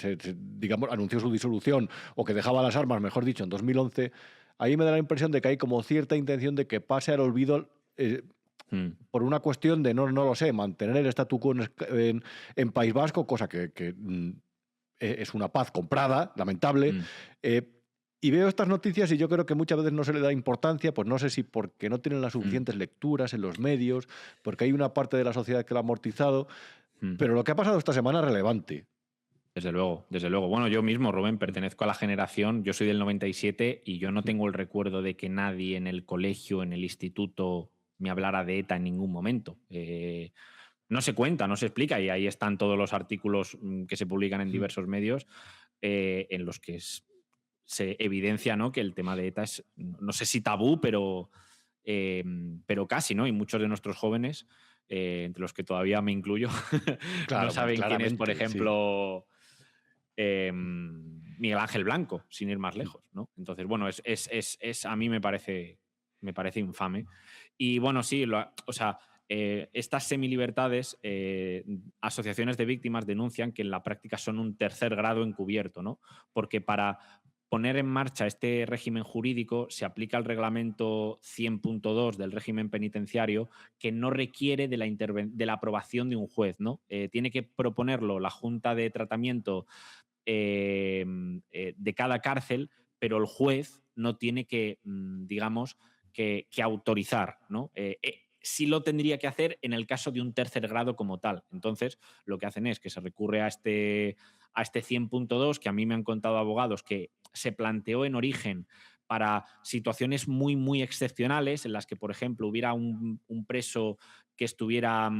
digamos, anunció su disolución, o que dejaba las armas, mejor dicho, en 2011, ahí me da la impresión de que hay como cierta intención de que pase al olvido por una cuestión de, no lo sé, mantener el statu quo en País Vasco, cosa que es una paz comprada, lamentable. Y veo estas noticias y yo creo que muchas veces no se le da importancia, pues no sé si porque no tienen las suficientes lecturas en los medios, porque hay una parte de la sociedad que lo ha amortizado, pero lo que ha pasado esta semana es relevante. Desde luego, desde luego. Bueno, yo mismo, Rubén, pertenezco a la generación, yo soy del 97 y yo no tengo el recuerdo de que nadie en el colegio, en el instituto, me hablara de ETA en ningún momento. No se cuenta, no se explica, y ahí están todos los artículos que se publican en diversos medios en los que se evidencia, ¿no?, que el tema de ETA es, no sé si tabú, pero casi, ¿no? Y muchos de nuestros jóvenes, entre los que todavía me incluyo, no saben quién es, por ejemplo, Miguel Ángel Blanco, sin ir más lejos, ¿no? Entonces, bueno, a mí me parece infame. Y bueno, sí, estas semilibertades, asociaciones de víctimas denuncian que en la práctica son un tercer grado encubierto, ¿no? Porque para poner en marcha este régimen jurídico se aplica el reglamento 100.2 del régimen penitenciario, que no requiere de la aprobación de un juez, ¿no? Tiene que proponerlo la Junta de Tratamiento de cada cárcel, pero el juez no tiene que, digamos, que autorizar, ¿no? Sí lo tendría que hacer en el caso de un tercer grado como tal. Entonces, lo que hacen es que se recurre a este 100.2, que a mí me han contado abogados que se planteó en origen para situaciones muy, muy excepcionales, en las que, por ejemplo, hubiera un preso que estuviera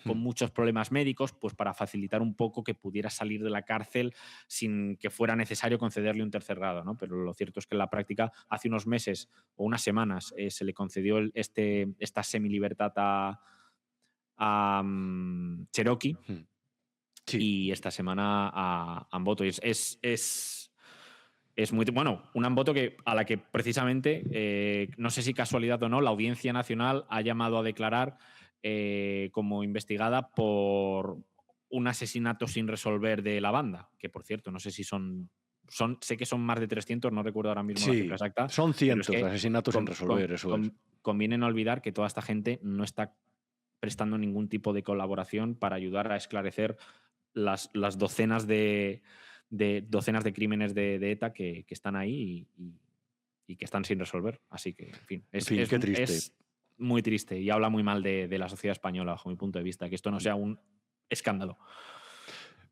con muchos problemas médicos, pues para facilitar un poco que pudiera salir de la cárcel sin que fuera necesario concederle un tercer grado, ¿no? Pero lo cierto es que en la práctica, hace unos meses o unas semanas, se le concedió esta semilibertad a Cherokee. Sí. Y esta semana a Amboto. Es muy bueno, un Amboto a la que precisamente, no sé si casualidad o no, la Audiencia Nacional ha llamado a declarar como investigada por un asesinato sin resolver de la banda, que por cierto, no sé si sé que son más de 300, no recuerdo ahora mismo la cifra exacta. Son cientos de asesinatos sin resolver, conviene no olvidar que toda esta gente no está prestando ningún tipo de colaboración para ayudar a esclarecer las docenas de crímenes de ETA que están ahí y que están sin resolver. Así que, en fin, qué triste. Es muy triste y habla muy mal de la sociedad española, bajo mi punto de vista, que esto no sea un escándalo.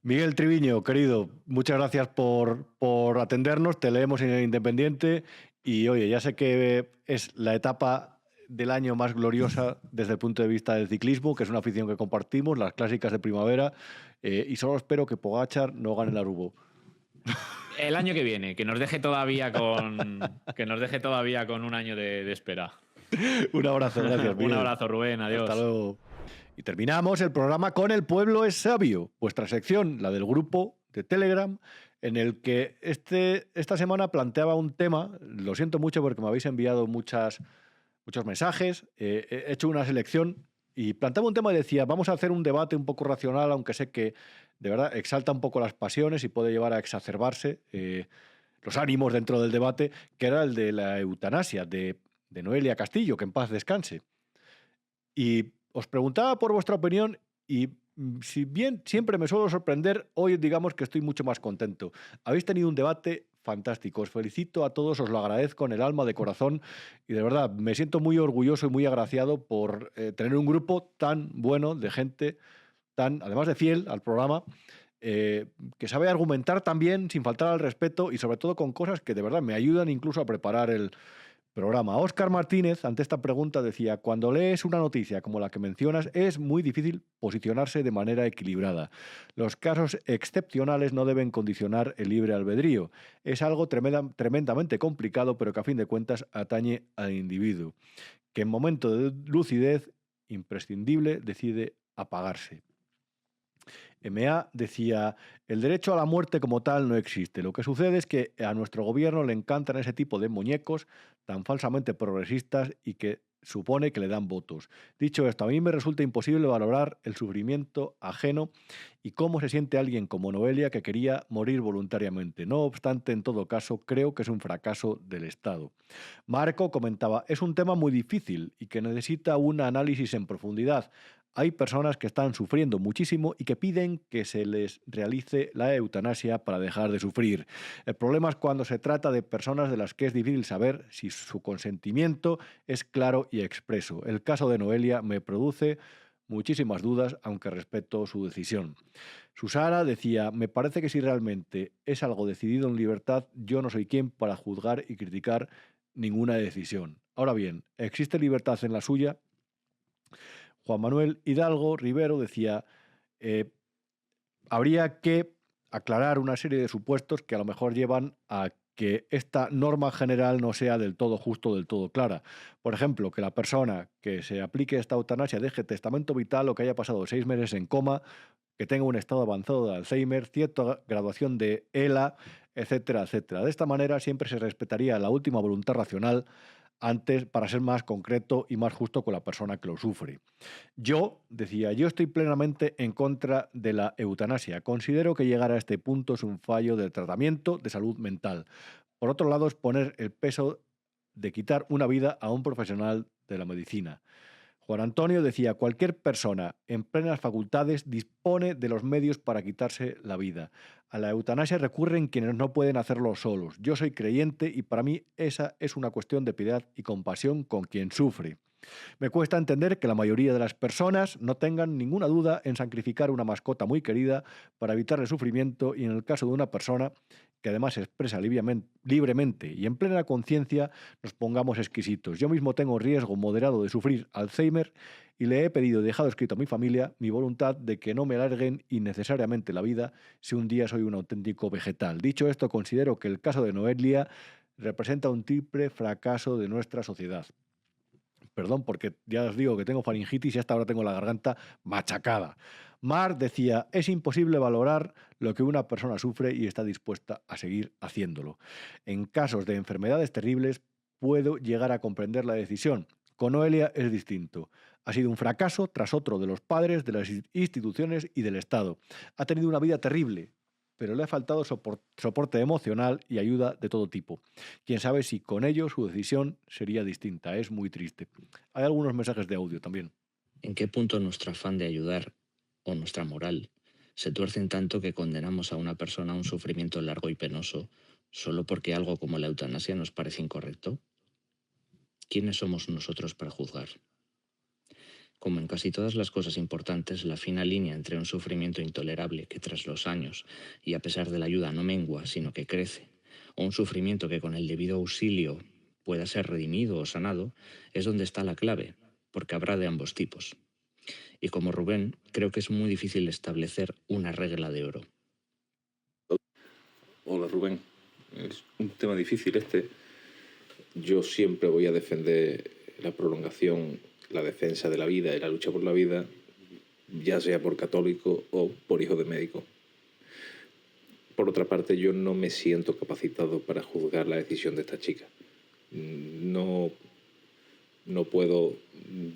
Miguel Triviño, querido, muchas gracias por atendernos. Te leemos en El Independiente y, oye, ya sé que es la etapa del año más gloriosa desde el punto de vista del ciclismo, que es una afición que compartimos, las clásicas de primavera, y solo espero que Pogačar no gane la Arubó. El año que viene, que nos deje todavía con un año de espera. Un abrazo, gracias. Un abrazo, Rubén, adiós. Hasta luego. Y terminamos el programa con El Pueblo es Sabio, vuestra sección, la del grupo de Telegram, en el que esta semana planteaba un tema. Lo siento mucho porque me habéis enviado muchos mensajes, he hecho una selección y planteaba un tema y decía, vamos a hacer un debate un poco racional, aunque sé que de verdad exalta un poco las pasiones y puede llevar a exacerbarse los ánimos dentro del debate, que era el de la eutanasia de Noelia Castillo, que en paz descanse. Y os preguntaba por vuestra opinión y si bien siempre me suelo sorprender, hoy digamos que estoy mucho más contento. Habéis tenido un debate fantástico, os felicito a todos, os lo agradezco en el alma, de corazón, y de verdad me siento muy orgulloso y muy agraciado por tener un grupo tan bueno de gente, además de fiel al programa, que sabe argumentar también sin faltar al respeto y sobre todo con cosas que de verdad me ayudan incluso a preparar el programa. Óscar Martínez, ante esta pregunta, decía: cuando lees una noticia como la que mencionas, es muy difícil posicionarse de manera equilibrada. Los casos excepcionales no deben condicionar el libre albedrío. Es algo tremendamente complicado, pero que a fin de cuentas atañe al individuo, que en momento de lucidez imprescindible decide apagarse. MA decía: el derecho a la muerte como tal no existe. Lo que sucede es que a nuestro gobierno le encantan ese tipo de muñecos tan falsamente progresistas y que supone que le dan votos. Dicho esto, a mí me resulta imposible valorar el sufrimiento ajeno y cómo se siente alguien como Noelia, que quería morir voluntariamente. No obstante, en todo caso, creo que es un fracaso del Estado. Marco comentaba: es un tema muy difícil y que necesita un análisis en profundidad. Hay personas que están sufriendo muchísimo y que piden que se les realice la eutanasia para dejar de sufrir. El problema es cuando se trata de personas de las que es difícil saber si su consentimiento es claro y expreso. El caso de Noelia me produce muchísimas dudas, aunque respeto su decisión. Susana decía: me parece que si realmente es algo decidido en libertad, yo no soy quien para juzgar y criticar ninguna decisión. Ahora bien, ¿existe libertad en la suya? Juan Manuel Hidalgo Rivero decía: habría que aclarar una serie de supuestos que a lo mejor llevan a que esta norma general no sea del todo justo, del todo clara. Por ejemplo, que la persona que se aplique esta eutanasia deje testamento vital o que haya pasado 6 meses en coma, que tenga un estado avanzado de Alzheimer, cierta graduación de ELA, etcétera, etcétera. De esta manera siempre se respetaría la última voluntad racional antes, para ser más concreto y más justo con la persona que lo sufre. Yo estoy plenamente en contra de la eutanasia. Considero que llegar a este punto es un fallo del tratamiento de salud mental. Por otro lado, es poner el peso de quitar una vida a un profesional de la medicina. Juan Antonio decía: cualquier persona en plenas facultades dispone de los medios para quitarse la vida. A la eutanasia recurren quienes no pueden hacerlo solos. Yo soy creyente y para mí esa es una cuestión de piedad y compasión con quien sufre. Me cuesta entender que la mayoría de las personas no tengan ninguna duda en sacrificar una mascota muy querida para evitar el sufrimiento, y en el caso de una persona que además se expresa libremente y en plena conciencia, nos pongamos exquisitos. Yo mismo tengo riesgo moderado de sufrir Alzheimer y le he pedido, dejado escrito a mi familia, mi voluntad de que no me alarguen innecesariamente la vida si un día soy un auténtico vegetal. Dicho esto, considero que el caso de Noelia representa un triple fracaso de nuestra sociedad. Perdón, porque ya os digo que tengo faringitis y hasta ahora tengo la garganta machacada. Mar decía: es imposible valorar lo que una persona sufre y está dispuesta a seguir haciéndolo. En casos de enfermedades terribles puedo llegar a comprender la decisión. Con Noelia es distinto. Ha sido un fracaso tras otro de los padres, de las instituciones y del Estado. Ha tenido una vida terrible, pero le ha faltado soporte emocional y ayuda de todo tipo. Quién sabe si con ello su decisión sería distinta. Es muy triste. Hay algunos mensajes de audio también. ¿En qué punto nuestro afán de ayudar o nuestra moral se tuercen tanto que condenamos a una persona a un sufrimiento largo y penoso solo porque algo como la eutanasia nos parece incorrecto? ¿Quiénes somos nosotros para juzgar? Como en casi todas las cosas importantes, la fina línea entre un sufrimiento intolerable que tras los años y a pesar de la ayuda no mengua, sino que crece, o un sufrimiento que con el debido auxilio pueda ser redimido o sanado, es donde está la clave, porque habrá de ambos tipos. Y como Rubén, creo que es muy difícil establecer una regla de oro. Hola Rubén, es un tema difícil este. Yo siempre voy a defender la prolongación, la defensa de la vida y la lucha por la vida, ya sea por católico o por hijo de médico. Por otra parte, yo no me siento capacitado para juzgar la decisión de esta chica. No puedo,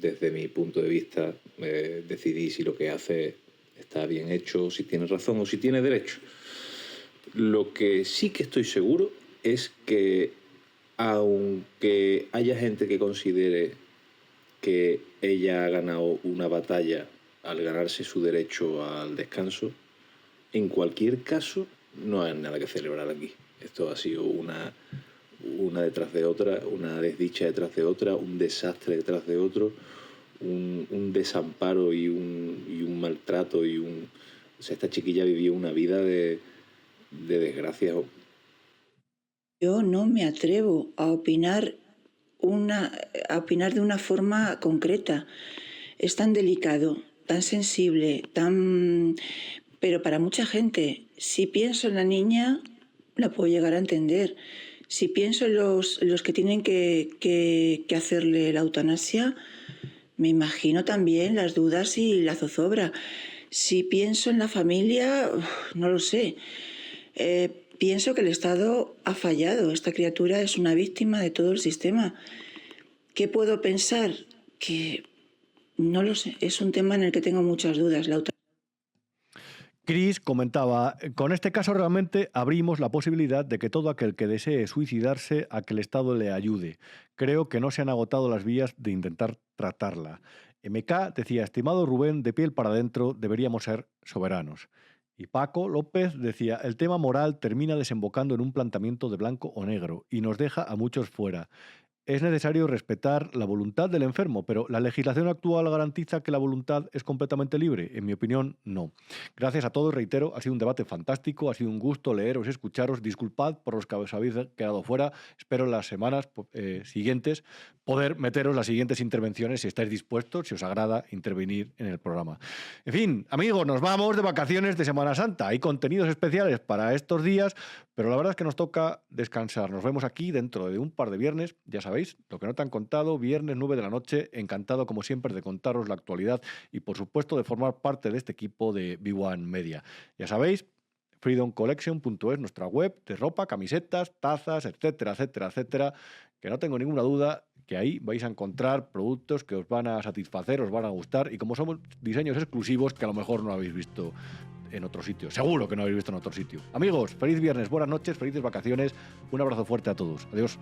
desde mi punto de vista, decidir si lo que hace está bien hecho, si tiene razón o si tiene derecho. Lo que sí que estoy seguro es que, aunque haya gente que considere que ella ha ganado una batalla al ganarse su derecho al descanso, en cualquier caso no hay nada que celebrar aquí. Esto ha sido una detrás de otra, una desdicha detrás de otra, un desastre detrás de otro, un desamparo y un maltrato y un sea, esta chiquilla vivió una vida de desgracia. Yo no me atrevo a opinar de una forma concreta. Es tan delicado, tan sensible, pero para mucha gente, si pienso en la niña, la puedo llegar a entender. Si pienso en los que tienen que hacerle la eutanasia, me imagino también las dudas y la zozobra. Si pienso en la familia, no lo sé. Pienso que el Estado ha fallado. Esta criatura es una víctima de todo el sistema. ¿Qué puedo pensar? Que no lo sé. Es un tema en el que tengo muchas dudas. Chris comentaba, con este caso realmente abrimos la posibilidad de que todo aquel que desee suicidarse, a que el Estado le ayude. Creo que no se han agotado las vías de intentar tratarla. MK decía, estimado Rubén, de piel para adentro deberíamos ser soberanos. Y Paco López decía, el tema moral termina desembocando en un planteamiento de blanco o negro y nos deja a muchos fuera. Es necesario respetar la voluntad del enfermo, pero ¿la legislación actual garantiza que la voluntad es completamente libre? En mi opinión, no. Gracias a todos, reitero, ha sido un debate fantástico, ha sido un gusto leeros y escucharos. Disculpad por los que os habéis quedado fuera. Espero en las semanas siguientes poder meteros las siguientes intervenciones si estáis dispuestos, si os agrada intervenir en el programa. En fin, amigos, nos vamos de vacaciones de Semana Santa. Hay contenidos especiales para estos días, pero la verdad es que nos toca descansar. Nos vemos aquí dentro de un par de viernes, ya sabéis, lo que no te han contado, viernes 9 de la noche, encantado como siempre de contaros la actualidad y por supuesto de formar parte de este equipo de B1 Media. Ya sabéis, freedomcollection.es, nuestra web de ropa, camisetas, tazas, etcétera, etcétera, etcétera, que no tengo ninguna duda que ahí vais a encontrar productos que os van a satisfacer, os van a gustar y como somos diseños exclusivos que a lo mejor no habéis visto en otro sitio. Seguro que no habéis visto en otro sitio. Amigos, feliz viernes, buenas noches, felices vacaciones. Un abrazo fuerte a todos. Adiós.